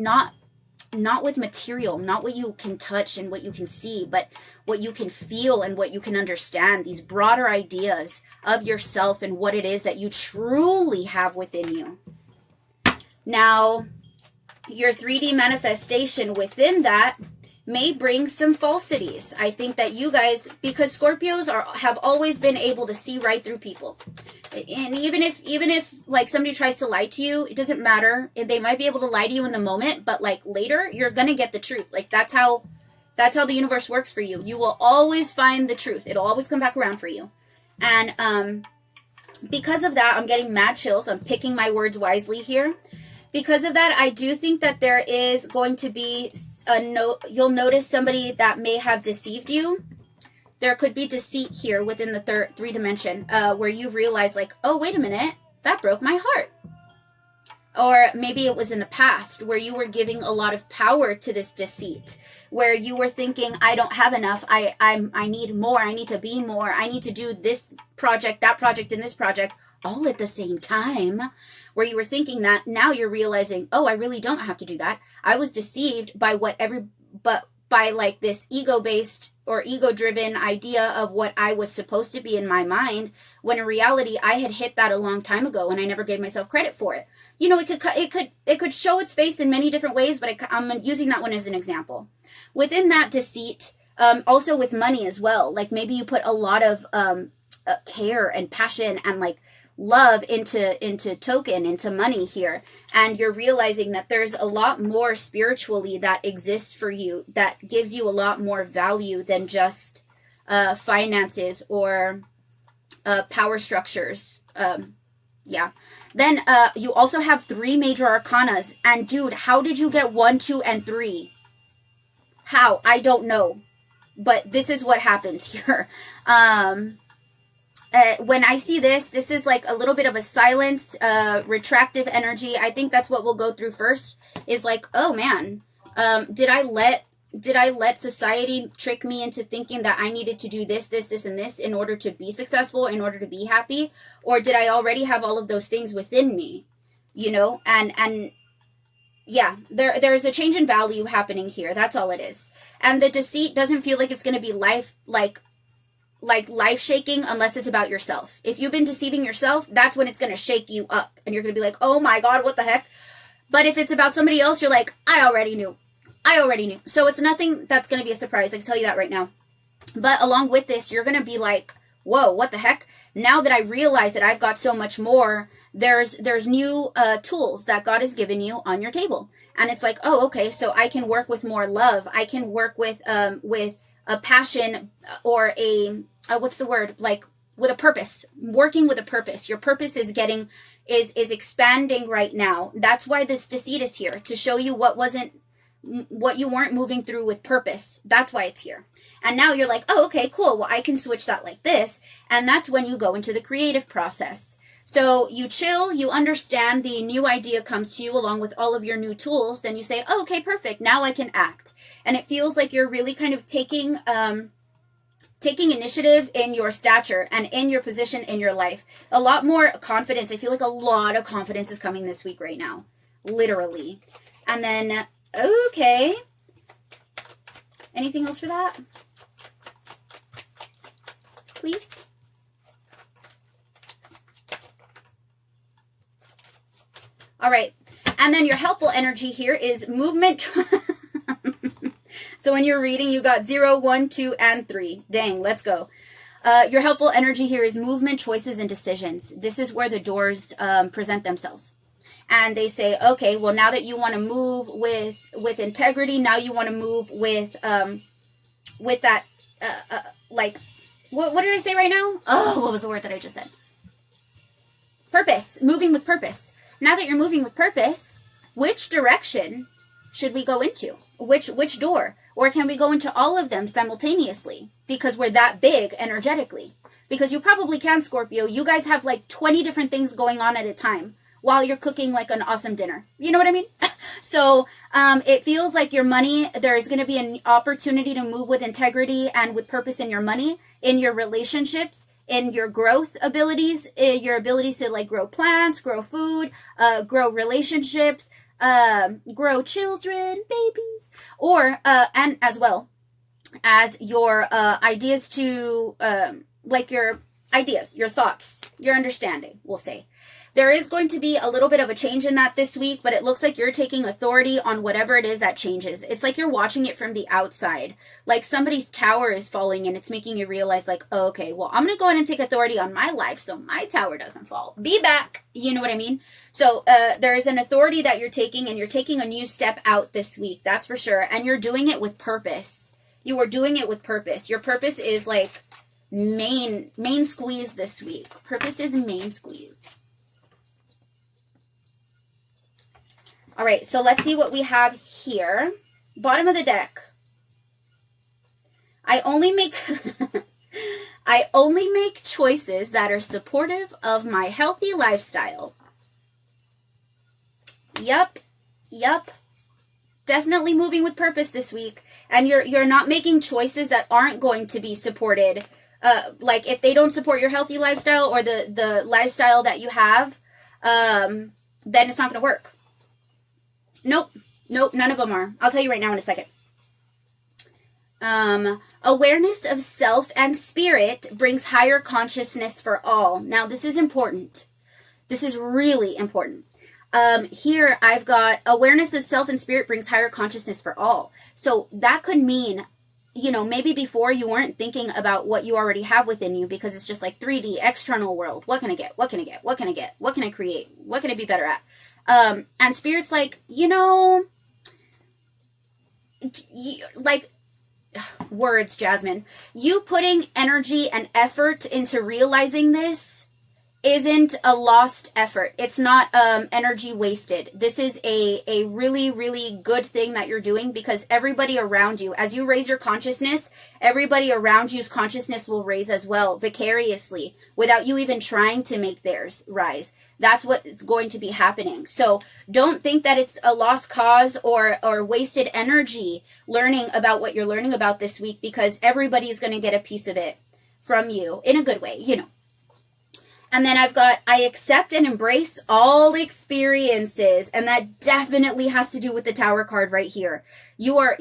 with material, not what you can touch and what you can see, but what you can feel and what you can understand, these broader ideas of yourself and what it is that you truly have within you. Now, your 3D manifestation within that may bring some falsities. I think that you guys, because Scorpios have always been able to see right through people. And even if like somebody tries to lie to you, it doesn't matter. They might be able to lie to you in the moment, but like later you're going to get the truth. Like that's how the universe works for you. You will always find the truth. It'll always come back around for you. And because of that, I'm getting mad chills. I'm picking my words wisely here. Because of that, I do think that there is going to be you'll notice somebody that may have deceived you. There could be deceit here within the three dimension, where you've realized like, oh, wait a minute, that broke my heart. Or maybe it was in the past where you were giving a lot of power to this deceit, where you were thinking, I don't have enough. I need more. I need to be more. I need to do this project, that project, and this project all at the same time. Where you were thinking that, now you're realizing, oh, I really don't have to do that. I was deceived by by like this ego-based or ego-driven idea of what I was supposed to be in my mind, when in reality I had hit that a long time ago and I never gave myself credit for it. You know, it could show its face in many different ways, but I'm using that one as an example. Within that deceit, also with money as well, like maybe you put a lot of care and passion and like love into money here, and you're realizing that there's a lot more spiritually that exists for you that gives you a lot more value than just finances or power structures. Yeah. Then you also have 3 major arcanas, and dude, how did you get 1, 2, and 3? How? I don't know, but this is what happens here. When I see this is like a little bit of a silence, retractive energy. I think that's what we'll go through first, is like, oh man, did I let society trick me into thinking that I needed to do this, and this in order to be successful, in order to be happy? Or did I already have all of those things within me, you know? And yeah, there's a change in value happening here. That's all it is. And the deceit doesn't feel like it's going to be life shaking unless it's about yourself. If you've been deceiving yourself, that's when it's going to shake you up and you're going to be like, oh my God, what the heck? But if it's about somebody else, you're like, I already knew. So it's nothing that's going to be a surprise. I can tell you that right now. But along with this, you're going to be like, whoa, what the heck? Now that I realize that I've got so much more, there's new tools that God has given you on your table. And it's like, oh, okay, so I can work with more love. I can work with a passion, or what's the word? Like with a purpose, working with a purpose. Your purpose is expanding right now. That's why this deceit is here, to show you what you weren't moving through with purpose. That's why it's here. And now you're like, oh, okay, cool. Well, I can switch that like this. And that's when you go into the creative process. So you chill, you understand, the new idea comes to you along with all of your new tools. Then you say, oh, okay, perfect. Now I can act. And it feels like you're really kind of taking initiative in your stature and in your position in your life. A lot more confidence. I feel like a lot of confidence is coming this week right now. Literally. And then, okay. Anything else for that? Please? All right. And then your helpful energy here is movement. So when you're reading, you got 0, 1, 2, and 3. Dang, let's go. Your helpful energy here is movement, choices, and decisions. This is where the doors present themselves. And they say, okay, well, now that you want to move with integrity, now you want to move with that, like, what did I say right now? Oh, what was the word that I just said? Purpose. Moving with purpose. Now that you're moving with purpose, which direction should we go into? Which door? Or can we go into all of them simultaneously? Because we're that big energetically. Because you probably can, Scorpio. You guys have like 20 different things going on at a time while you're cooking like an awesome dinner. You know what I mean? So it feels like your money, there's going to be an opportunity to move with integrity and with purpose in your money, in your relationships, in your growth abilities, in your abilities to like grow plants, grow food, grow relationships, grow children, babies, or and as well as your ideas to like your ideas, your thoughts, your understanding, we'll say. There is going to be a little bit of a change in that this week, but it looks like you're taking authority on whatever it is that changes. It's like you're watching it from the outside. Like somebody's tower is falling and it's making you realize like, oh, okay, well, I'm going to go ahead and take authority on my life so my tower doesn't fall. Be back. You know what I mean? So there is an authority that you're taking, and you're taking a new step out this week. That's for sure. And you're doing it with purpose. You are doing it with purpose. Your purpose is like main squeeze this week. Purpose is main squeeze. All right, so let's see what we have here. Bottom of the deck. I only make choices that are supportive of my healthy lifestyle. Yep. Definitely moving with purpose this week. And you're not making choices that aren't going to be supported. Like if they don't support your healthy lifestyle or the lifestyle that you have, then it's not going to work. Nope, none of them are. I'll tell you right now in a second. Awareness of self and spirit brings higher consciousness for all. Now, this is important. This is really important. Here I've got awareness of self and spirit brings higher consciousness for all. So that could mean, you know, maybe before you weren't thinking about what you already have within you because it's just like 3D, external world. What can I get? What can I get? What can I get? What can I create? What can I be better at? And spirit's like, you know, like, words, Jasmine. You putting energy and effort into realizing this isn't a lost effort. It's not energy wasted. This is a really, really good thing that you're doing because everybody around you, as you raise your consciousness, everybody around you's consciousness will raise as well, vicariously, without you even trying to make theirs rise. That's what's going to be happening. So don't think that it's a lost cause or wasted energy learning about what you're learning about this week because everybody's going to get a piece of it from you in a good way, you know. And then I've got, I accept and embrace all experiences. And that definitely has to do with the Tower card right here. You're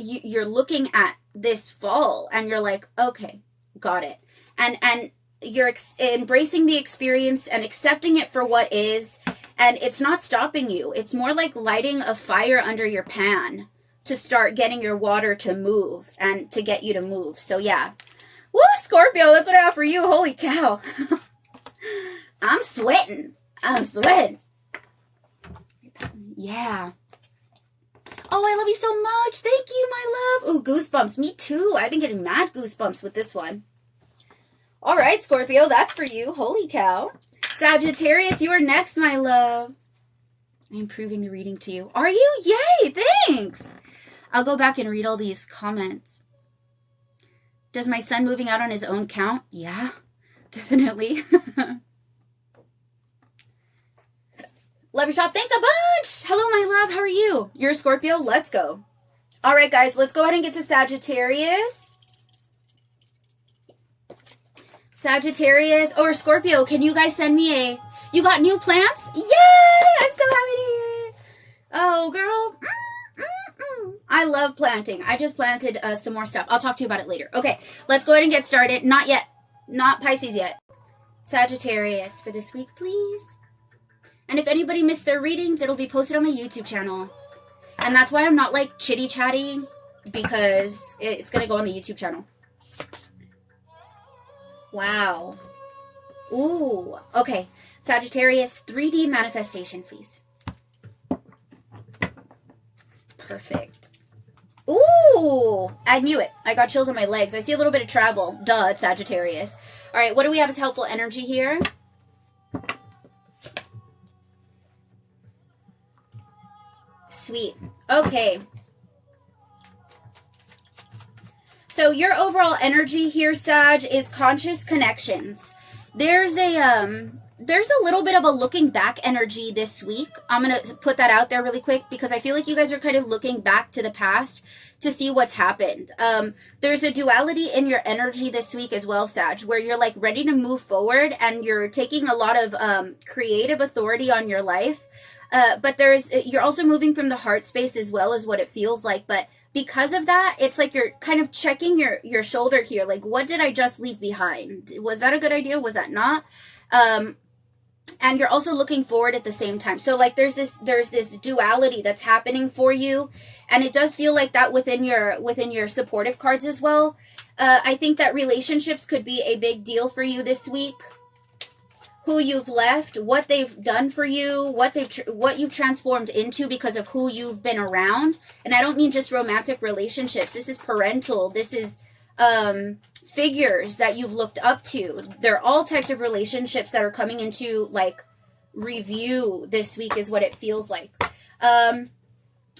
looking at this fall and you're like, okay, got it. And you're embracing the experience and accepting it for what is. And it's not stopping you. It's more like lighting a fire under your pan to start getting your water to move and to get you to move. So yeah. Woo, Scorpio, that's what I have for you. Holy cow. I'm sweating. I'm sweating. Yeah. Oh, I love you so much. Thank you, my love. Ooh, goosebumps. Me too. I've been getting mad goosebumps with this one. All right, Scorpio, that's for you. Holy cow. Sagittarius, you are next, my love. I'm proving the reading to you. Are you? Yay, thanks. I'll go back and read all these comments. Does my son moving out on his own count? Yeah, definitely. Love your top. Thanks a bunch. Hello, my love. How are you? You're a Scorpio. Let's go. All right, guys. Let's go ahead and get to Sagittarius. Sagittarius or Scorpio. Can you guys send me a... You got new plants? Yay! I'm so happy to hear it. Oh, girl. I love planting. I just planted some more stuff. I'll talk to you about it later. Okay. Let's go ahead and get started. Not yet. Not Pisces yet. Sagittarius for this week, please. And if anybody missed their readings, it'll be posted on my YouTube channel. And that's why I'm not like chitty-chatty, because it's going to go on the YouTube channel. Wow. Ooh. Okay. Sagittarius, 3D manifestation, please. Perfect. Ooh. I knew it. I got chills on my legs. I see a little bit of travel. Duh, it's Sagittarius. All right. What do we have as helpful energy here? Sweet. Okay. So your overall energy here, Sag, is conscious connections. There's a little bit of a looking back energy this week. I'm going to put that out there really quick because I feel like you guys are kind of looking back to the past to see what's happened. There's a duality in your energy this week as well, Sag, where you're like ready to move forward and you're taking a lot of creative authority on your life. But you're also moving from the heart space as well as what it feels like. But because of that, it's like you're kind of checking your shoulder here. Like, what did I just leave behind? Was that a good idea? Was that not? And you're also looking forward at the same time. So like there's this duality that's happening for you. And it does feel like that within your supportive cards as well. I think that relationships could be a big deal for you this week. Who you've left, what they've done for you, what you've transformed into because of who you've been around. And I don't mean just romantic relationships. This is parental. This is figures that you've looked up to. There are all types of relationships that are coming into like review this week is what it feels like.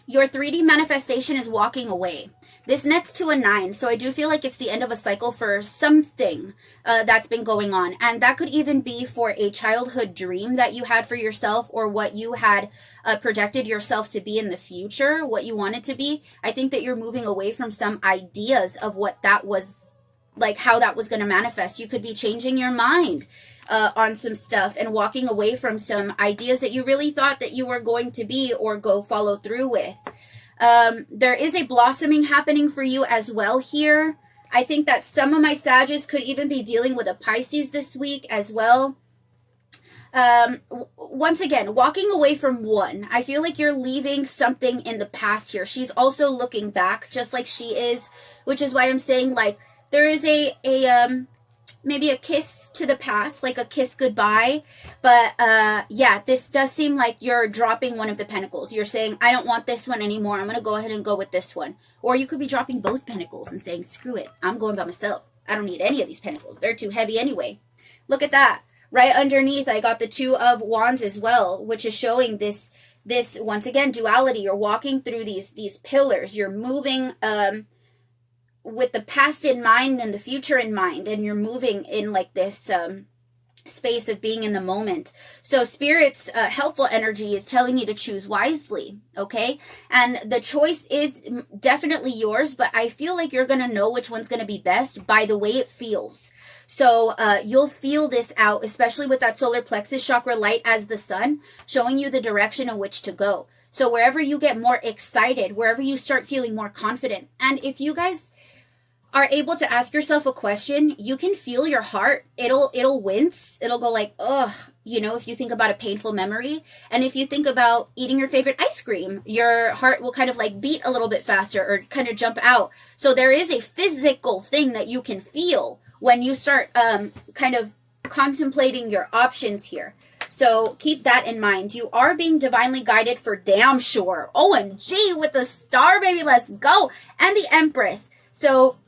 Your 3D manifestation is walking away. This nets to a 9, so I do feel like it's the end of a cycle for something that's been going on. And that could even be for a childhood dream that you had for yourself or what you had projected yourself to be in the future, what you wanted to be. I think that you're moving away from some ideas of what that was, like how that was going to manifest. You could be changing your mind on some stuff and walking away from some ideas that you really thought that you were going to be or go follow through with. There is a blossoming happening for you as well here. I think that some of my Sagittarius could even be dealing with a Pisces this week as well. Once again, walking away from one. I feel like you're leaving something in the past here. She's also looking back just like she is, which is why I'm saying like there is maybe a kiss to the past, like a kiss goodbye. But yeah, this does seem like you're dropping one of the pentacles. You're saying, I don't want this one anymore. I'm going to go ahead and go with this one. Or you could be dropping both pentacles and saying, screw it. I'm going by myself. I don't need any of these pentacles. They're too heavy anyway. Look at that. Right underneath, I got the Two of Wands as well, which is showing this once again, duality. You're walking through these pillars. You're moving with the past in mind and the future in mind, and you're moving in like this space of being in the moment. So Spirit's helpful energy is telling you to choose wisely, okay? And the choice is definitely yours, but I feel like you're going to know which one's going to be best by the way it feels. So you'll feel this out, especially with that solar plexus chakra light as the sun, showing you the direction in which to go. So wherever you get more excited, wherever you start feeling more confident, and if you guys are able to ask yourself a question, you can feel your heart. It'll wince. It'll go like, ugh, you know, if you think about a painful memory. And if you think about eating your favorite ice cream, your heart will kind of like beat a little bit faster or kind of jump out. So there is a physical thing that you can feel when you start kind of contemplating your options here. So keep that in mind. You are being divinely guided for damn sure. OMG with the star, baby. Let's go. And the Empress. So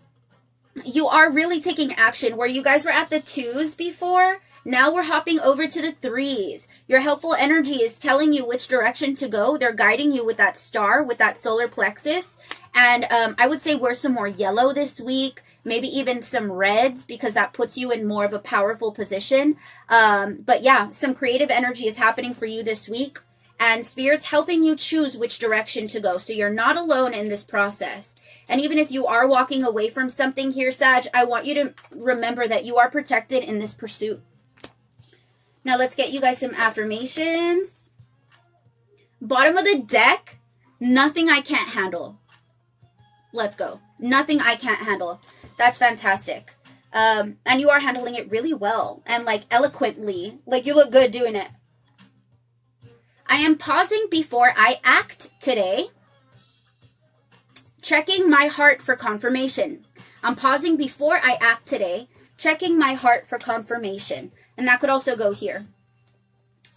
you are really taking action. Where you guys were at the 2s before, now we're hopping over to the 3s. Your helpful energy is telling you which direction to go. They're guiding you with that star, with that solar plexus. And I would say wear some more yellow this week, maybe even some reds, because that puts you in more of a powerful position. But yeah, some creative energy is happening for you this week. And Spirit's helping you choose which direction to go. So you're not alone in this process. And even if you are walking away from something here, Sag, I want you to remember that you are protected in this pursuit. Now let's get you guys some affirmations. Bottom of the deck, nothing I can't handle. Let's go. Nothing I can't handle. That's fantastic. And you are handling it really well and like eloquently. Like you look good doing it. I am pausing before I act today, checking my heart for confirmation. I'm pausing before I act today, checking my heart for confirmation. And that could also go here.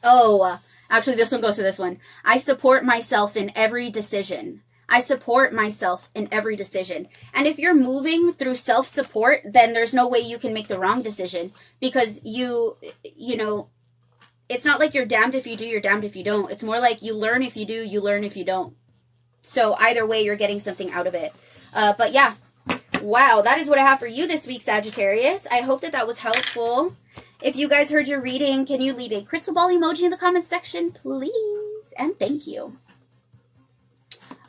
Oh, actually this one goes to this one. I support myself in every decision. I support myself in every decision. And if you're moving through self-support, then there's no way you can make the wrong decision, because you know, it's not like you're damned if you do, you're damned if you don't. It's more like you learn if you do, you learn if you don't. So either way, you're getting something out of it. But yeah, wow, that is what I have for you this week, Sagittarius. I hope that was helpful. If you guys heard your reading, can you leave a crystal ball emoji in the comments section, please? And thank you.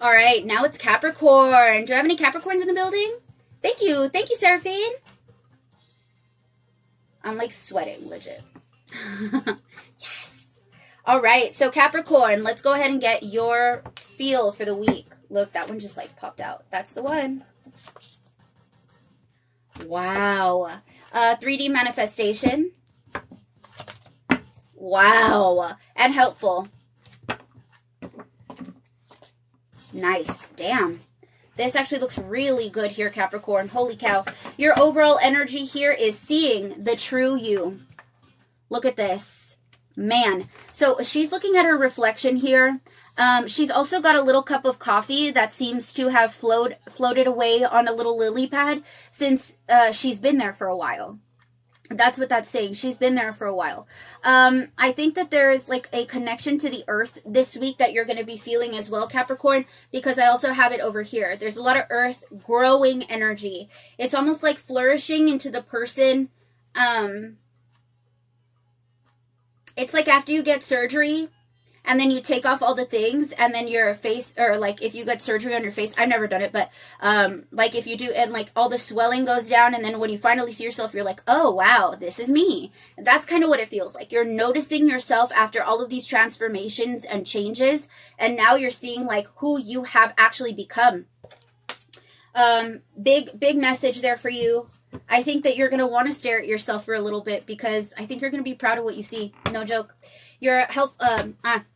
All right, now it's Capricorn. Do I have any Capricorns in the building? Thank you. Thank you, Seraphine. I'm like sweating, legit. Yes. All right, so Capricorn, let's go ahead and get your feel for the week. Look, that one just like popped out. That's the one. Wow. 3D manifestation. Wow. And helpful. Nice. Damn. This actually looks really good here, Capricorn. Holy cow. Your overall energy here is seeing the true you. Look at this. Man. So she's looking at her reflection here. She's also got a little cup of coffee that seems to have floated away on a little lily pad since she's been there for a while. That's what that's saying. She's been there for a while. I think that there's like a connection to the earth this week that you're going to be feeling as well, Capricorn, because I also have it over here. There's a lot of earth growing energy. It's almost like flourishing into the person. It's like after you get surgery and then you take off all the things, and then your face, or like if you get surgery on your face, I've never done it, but like if you do, and like all the swelling goes down, and then when you finally see yourself, you're like, oh wow, this is me. That's kind of what it feels like. You're noticing yourself after all of these transformations and changes, and now you're seeing like who you have actually become. Big message there for you. I think that you're going to want to stare at yourself for a little bit, because I think you're going to be proud of what you see. No joke. Your health,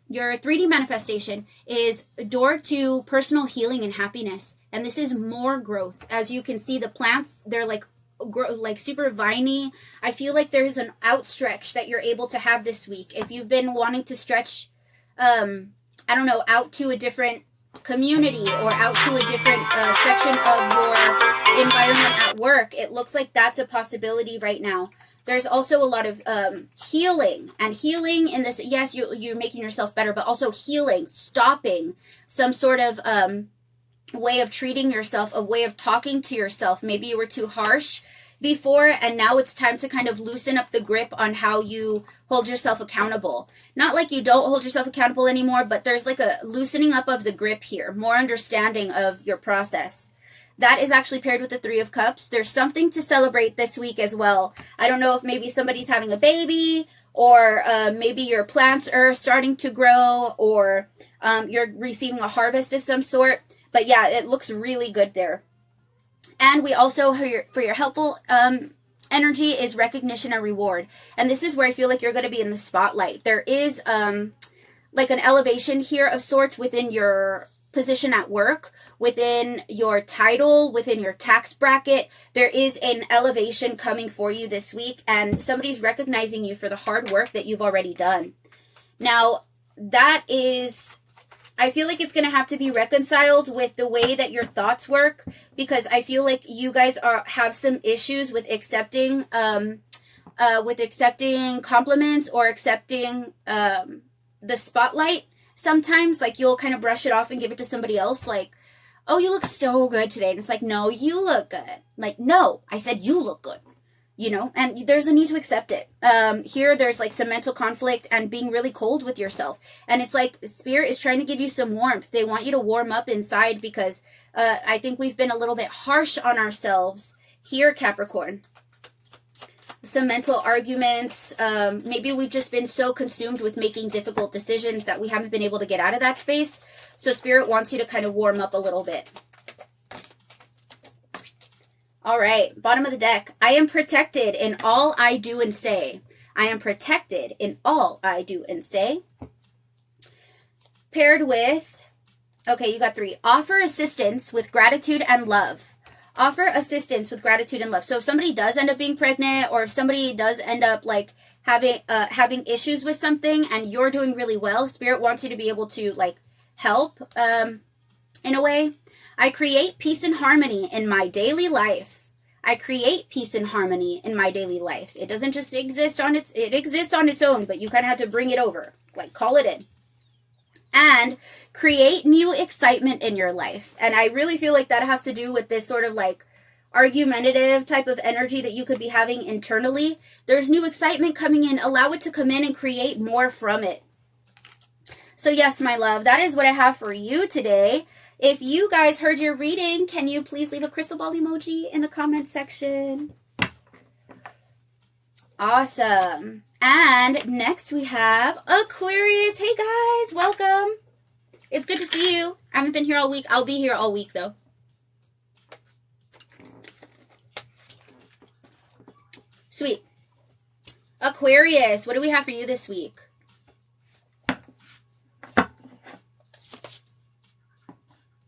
your 3D manifestation is door to personal healing and happiness. And this is more growth. As you can see, the plants, they're like super viney. I feel like there's an outstretch that you're able to have this week. If you've been wanting to stretch, I don't know, out to a different community or out to a different section of your environment at work, it looks like that's a possibility right now. There's also a lot of healing, and healing in this, yes, you're making yourself better, but also healing, stopping some sort of way of treating yourself, a way of talking to yourself. Maybe you were too harsh before, and now it's time to kind of loosen up the grip on how you hold yourself accountable. Not like you don't hold yourself accountable anymore, but there's like a loosening up of the grip here, more understanding of your process. That is actually paired with the 3 of Cups. There's something to celebrate this week as well. I don't know if maybe somebody's having a baby, or maybe your plants are starting to grow, or you're receiving a harvest of some sort. But yeah, it looks really good there. And we also, for your helpful energy, is recognition and reward. And this is where I feel like you're going to be in the spotlight. There is like an elevation here of sorts within your position at work, within your title, within your tax bracket. There is an elevation coming for you this week, and somebody's recognizing you for the hard work that you've already done. Now, that is, I feel like it's going to have to be reconciled with the way that your thoughts work, because I feel like you guys have some issues with accepting compliments or accepting the spotlight. Sometimes, like, you'll kind of brush it off and give it to somebody else, like, oh, you look so good today. And it's like, no, you look good. Like, no, I said you look good. You know, and there's a need to accept it. Here, there's like some mental conflict and being really cold with yourself. And it's like Spirit is trying to give you some warmth. They want you to warm up inside, because I think we've been a little bit harsh on ourselves here, Capricorn. Some mental arguments. Maybe we've just been so consumed with making difficult decisions that we haven't been able to get out of that space. So Spirit wants you to kind of warm up a little bit. All right, bottom of the deck. I am protected in all I do and say. I am protected in all I do and say. Paired with, okay, you got 3. Offer assistance with gratitude and love. Offer assistance with gratitude and love. So if somebody does end up being pregnant, or if somebody does end up like having issues with something and you're doing really well, Spirit wants you to be able to like help in a way. I create peace and harmony in my daily life. I create peace and harmony in my daily life. It doesn't just exist on it exists on its own, but you kind of have to bring it over, like call it in. And create new excitement in your life. And I really feel like that has to do with this sort of like argumentative type of energy that you could be having internally. There's new excitement coming in. Allow it to come in and create more from it. So yes, my love, that is what I have for you today. If you guys heard your reading, can you please leave a crystal ball emoji in the comment section? Awesome. And next we have Aquarius. Hey guys, welcome. It's good to see you. I haven't been here all week. I'll be here all week though. Sweet. Aquarius, what do we have for you this week?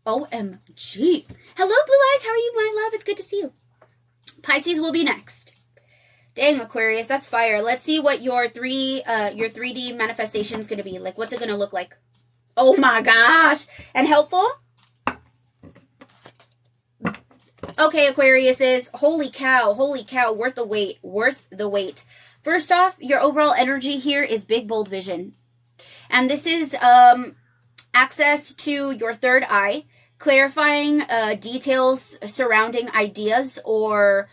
OMG. Hello, Blue Eyes. How are you, my love? It's good to see you. Pisces will be next. Dang, Aquarius, that's fire. Let's see what your 3D manifestation is going to be. Like, what's it going to look like? Oh my gosh. And helpful? Okay, Aquarius is, holy cow, worth the wait. First off, your overall energy here is big, bold vision. And this is access to your third eye, clarifying details surrounding ideas or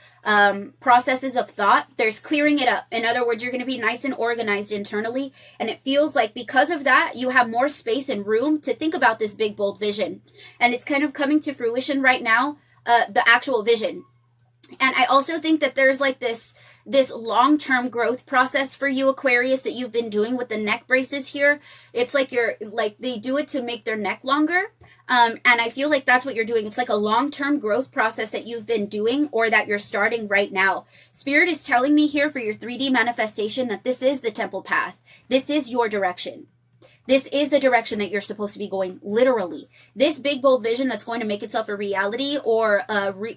processes of thought. There's clearing it up. In other words, you're going to be nice and organized internally. And it feels like because of that, you have more space and room to think about this big, bold vision. And it's kind of coming to fruition right now, the actual vision. And I also think that there's like this long-term growth process for you, Aquarius, that you've been doing with the neck braces here. It's like they do it to make their neck longer. And I feel like that's what you're doing. It's like a long-term growth process that you've been doing or that you're starting right now. Spirit is telling me here for your 3D manifestation that this is the temple path. This is your direction. This is the direction that you're supposed to be going, literally. This big, bold vision that's going to make itself a reality or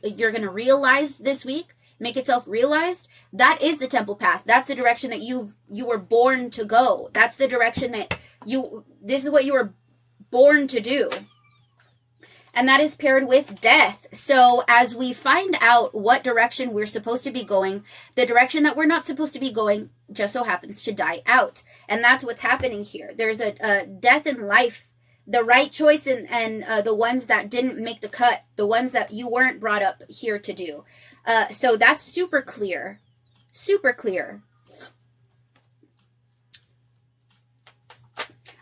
you're going to realize this week, make itself realized, that is the temple path. That's the direction that you were born to go. That's the direction that this is what you were born to do. And that is paired with death. So as we find out what direction we're supposed to be going, the direction that we're not supposed to be going just so happens to die out. And that's what's happening here. There's a death in life, the right choice and the ones that didn't make the cut, the ones that you weren't brought up here to do. So that's super clear. Super clear.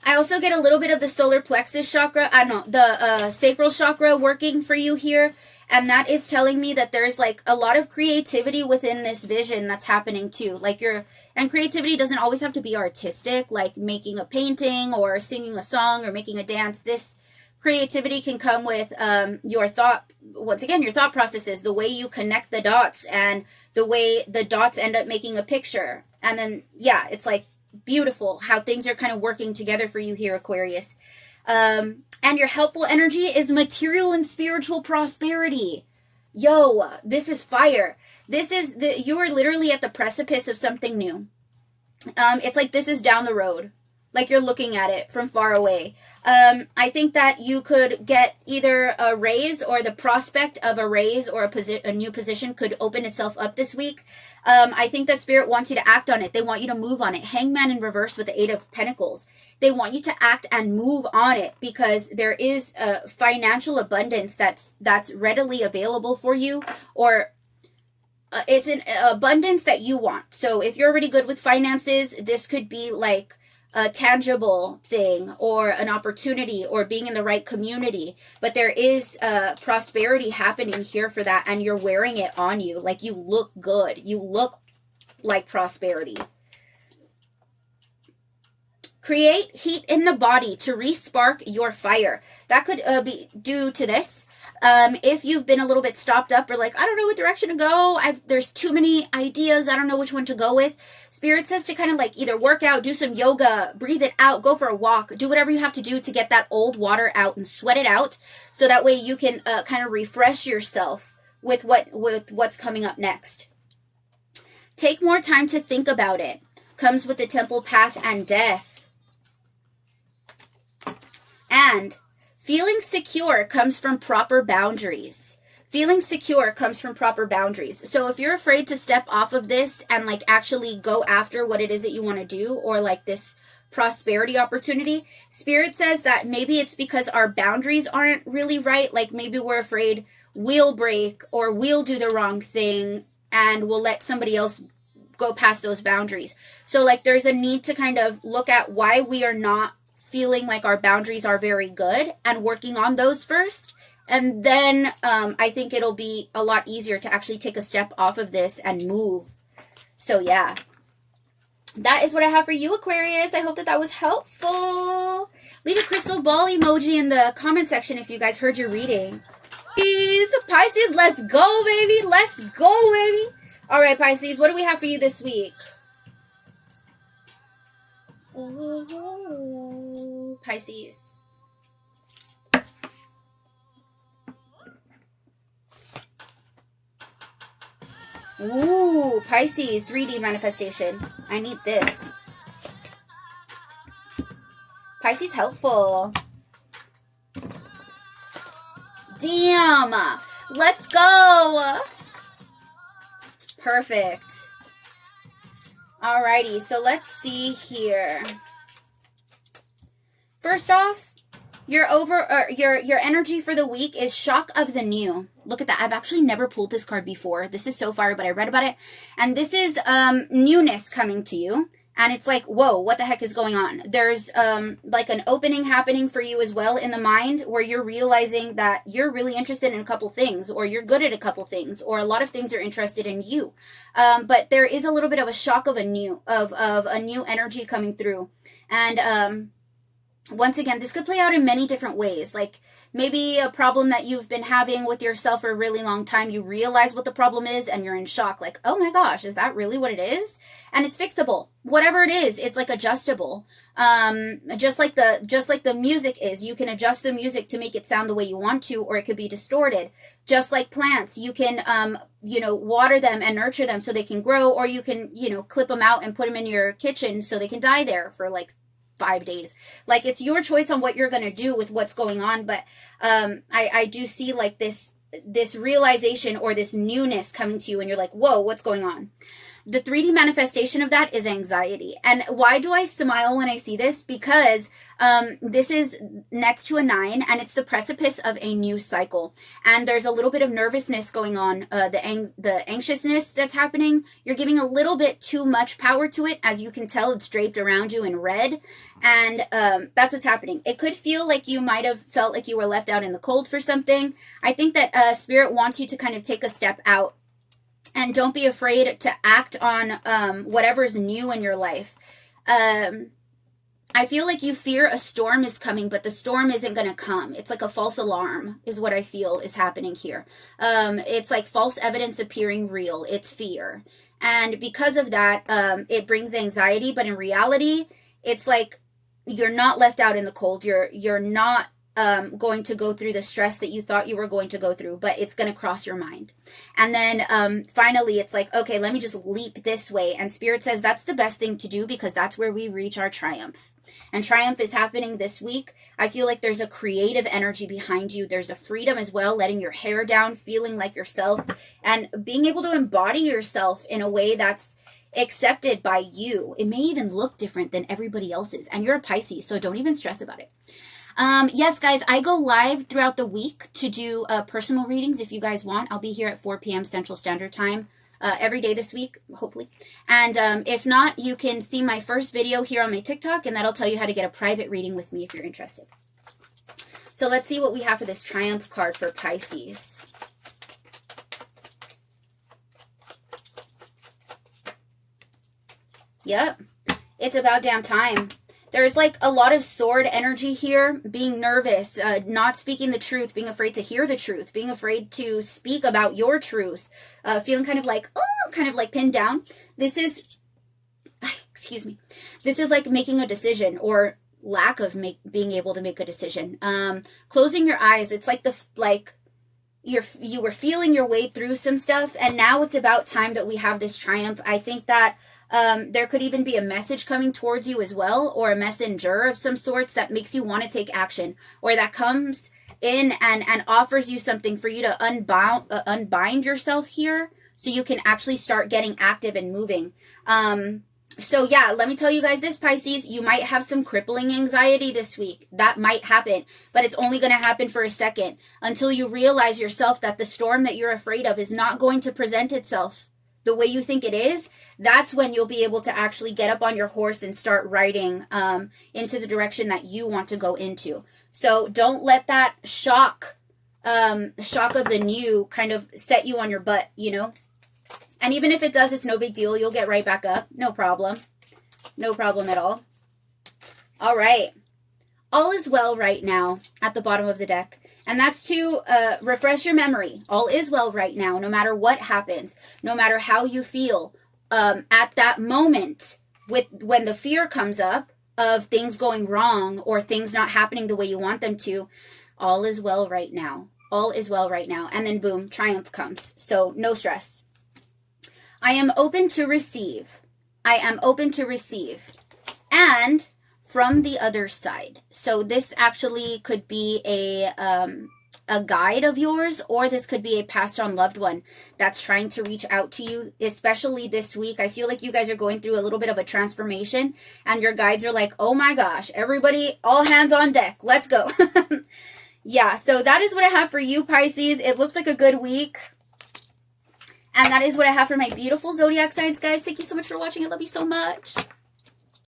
I also get a little bit of the solar plexus chakra, the sacral chakra working for you here. And that is telling me that there's like a lot of creativity within this vision that's happening too. And creativity doesn't always have to be artistic, like making a painting or singing a song or making a dance. This creativity can come with your thought processes, the way you connect the dots and the way the dots end up making a picture. And then, yeah, it's like beautiful how things are kind of working together for you here, Aquarius. And your helpful energy is material and spiritual prosperity. Yo, this is fire. You are literally at the precipice of something new. It's like this is down the road. Like you're looking at it from far away. I think that you could get either a raise or the prospect of a raise or a new position could open itself up this week. I think that Spirit wants you to act on it. They want you to move on it. Hangman in reverse with the 8 of Pentacles. They want you to act and move on it because there is a financial abundance that's readily available for you, or it's an abundance that you want. So if you're already good with finances, this could be like a tangible thing or an opportunity or being in the right community. But there is prosperity happening here for that, and you're wearing it on you. Like you look good. You look like prosperity. Create heat in the body to re-spark your fire. That could be due to this. If you've been a little bit stopped up or like, I don't know what direction to go. There's too many ideas. I don't know which one to go with. Spirit says to kind of like either work out, do some yoga, breathe it out, go for a walk, do whatever you have to do to get that old water out and sweat it out. So that way you can kind of refresh yourself with what's coming up next. Take more time to think about it. Comes with the temple path and death. And feeling secure comes from proper boundaries. Feeling secure comes from proper boundaries. So if you're afraid to step off of this and like actually go after what it is that you want to do, or like this prosperity opportunity, Spirit says that maybe it's because our boundaries aren't really right. Like maybe we're afraid we'll break or we'll do the wrong thing and we'll let somebody else go past those boundaries. So like there's a need to kind of look at why we are not feeling like our boundaries are very good and working on those first. And then I think it'll be a lot easier to actually take a step off of this and move. So yeah, that is what I have for you, Aquarius. I hope that was helpful. Leave a crystal ball emoji in the comment section if you guys heard your reading. Pisces, let's go, baby. Let's go, baby. All right, Pisces, what do we have for you this week? Ooh, Pisces. Ooh, Pisces, 3D manifestation. I need this. Pisces, helpful. Damn. Let's go. Perfect. Alrighty, so let's see here. First off, Your energy for the week is shock of the new. Look at that. I've actually never pulled this card before. This is so fire, but I read about it. And this is newness coming to you. And it's like, whoa, what the heck is going on? There's like an opening happening for you as well in the mind, where you're realizing that you're really interested in a couple things, or you're good at a couple things, or a lot of things are interested in you. But there is a little bit of a shock of a new energy coming through. And once again, this could play out in many different ways. Like maybe a problem that you've been having with yourself for a really long time, you realize what the problem is and you're in shock. Like, oh my gosh, is that really what it is? And it's fixable. Whatever it is, it's like adjustable. Just like the music is, you can adjust the music to make it sound the way you want to, or it could be distorted. Just like plants, you can, water them and nurture them so they can grow, or you can, clip them out and put them in your kitchen so they can die there for like 5 days. Like, it's your choice on what you're going to do with what's going on. But I do see like this realization or this newness coming to you, and you're like, whoa, what's going on? The 3D manifestation of that is anxiety. And why do I smile when I see this? Because this is next to a 9, and it's the precipice of a new cycle. And there's a little bit of nervousness going on. The anxiousness that's happening, you're giving a little bit too much power to it. As you can tell, it's draped around you in red. And that's what's happening. It could feel like you might have felt like you were left out in the cold for something. I think that Spirit wants you to kind of take a step out. And don't be afraid to act on whatever's new in your life. I feel like you fear a storm is coming, but the storm isn't going to come. It's like a false alarm is what I feel is happening here. It's like false evidence appearing real. It's fear. And because of that, it brings anxiety. But in reality, it's like you're not left out in the cold. You're not going to go through the stress that you thought you were going to go through, but it's going to cross your mind. And then finally, it's like, okay, let me just leap this way. And Spirit says that's the best thing to do, because that's where we reach our triumph. And triumph is happening this week. I feel like there's a creative energy behind you. There's a freedom as well, letting your hair down, feeling like yourself, and being able to embody yourself in a way that's accepted by you. It may even look different than everybody else's. And you're a Pisces, so don't even stress about it. Yes, guys, I go live throughout the week to do personal readings if you guys want. I'll be here at 4 p.m. Central Standard Time every day this week, hopefully. And if not, you can see my first video here on my TikTok, and that'll tell you how to get a private reading with me if you're interested. So let's see what we have for this Triumph card for Pisces. Yep, it's about damn time. There's like a lot of sword energy here, being nervous, not speaking the truth, being afraid to hear the truth, being afraid to speak about your truth, feeling kind of like pinned down. This is, excuse me, this is like making a decision, or lack of being able to make a decision. Closing your eyes, it's like you were feeling your way through some stuff, and now it's about time that we have this triumph. I think that there could even be a message coming towards you as well, or a messenger of some sorts that makes you want to take action, or that comes in and offers you something for you to unbind yourself here, so you can actually start getting active and moving. So yeah, let me tell you guys this, Pisces, you might have some crippling anxiety this week. That might happen, but it's only going to happen for a second, until you realize yourself that the storm that you're afraid of is not going to present itself the way you think it is. That's when you'll be able to actually get up on your horse and start riding into the direction that you want to go into. So don't let that shock of the new kind of set you on your butt, And even if it does, it's no big deal. You'll get right back up. No problem. No problem at all. All right. All is well right now at the bottom of the deck. And that's to refresh your memory. All is well right now, no matter what happens, no matter how you feel. At that moment, when the fear comes up of things going wrong or things not happening the way you want them to, all is well right now. All is well right now. And then boom, triumph comes. So no stress. I am open to receive. I am open to receive. And from the other side. So this actually could be a guide of yours, or this could be a passed on loved one that's trying to reach out to you, especially this week. I feel like you guys are going through a little bit of a transformation, and your guides are like, oh my gosh, everybody, all hands on deck, let's go. Yeah, so that is what I have for you, Pisces. It looks like a good week. And that is what I have for my beautiful zodiac signs, guys. Thank you so much for watching. I love you so much.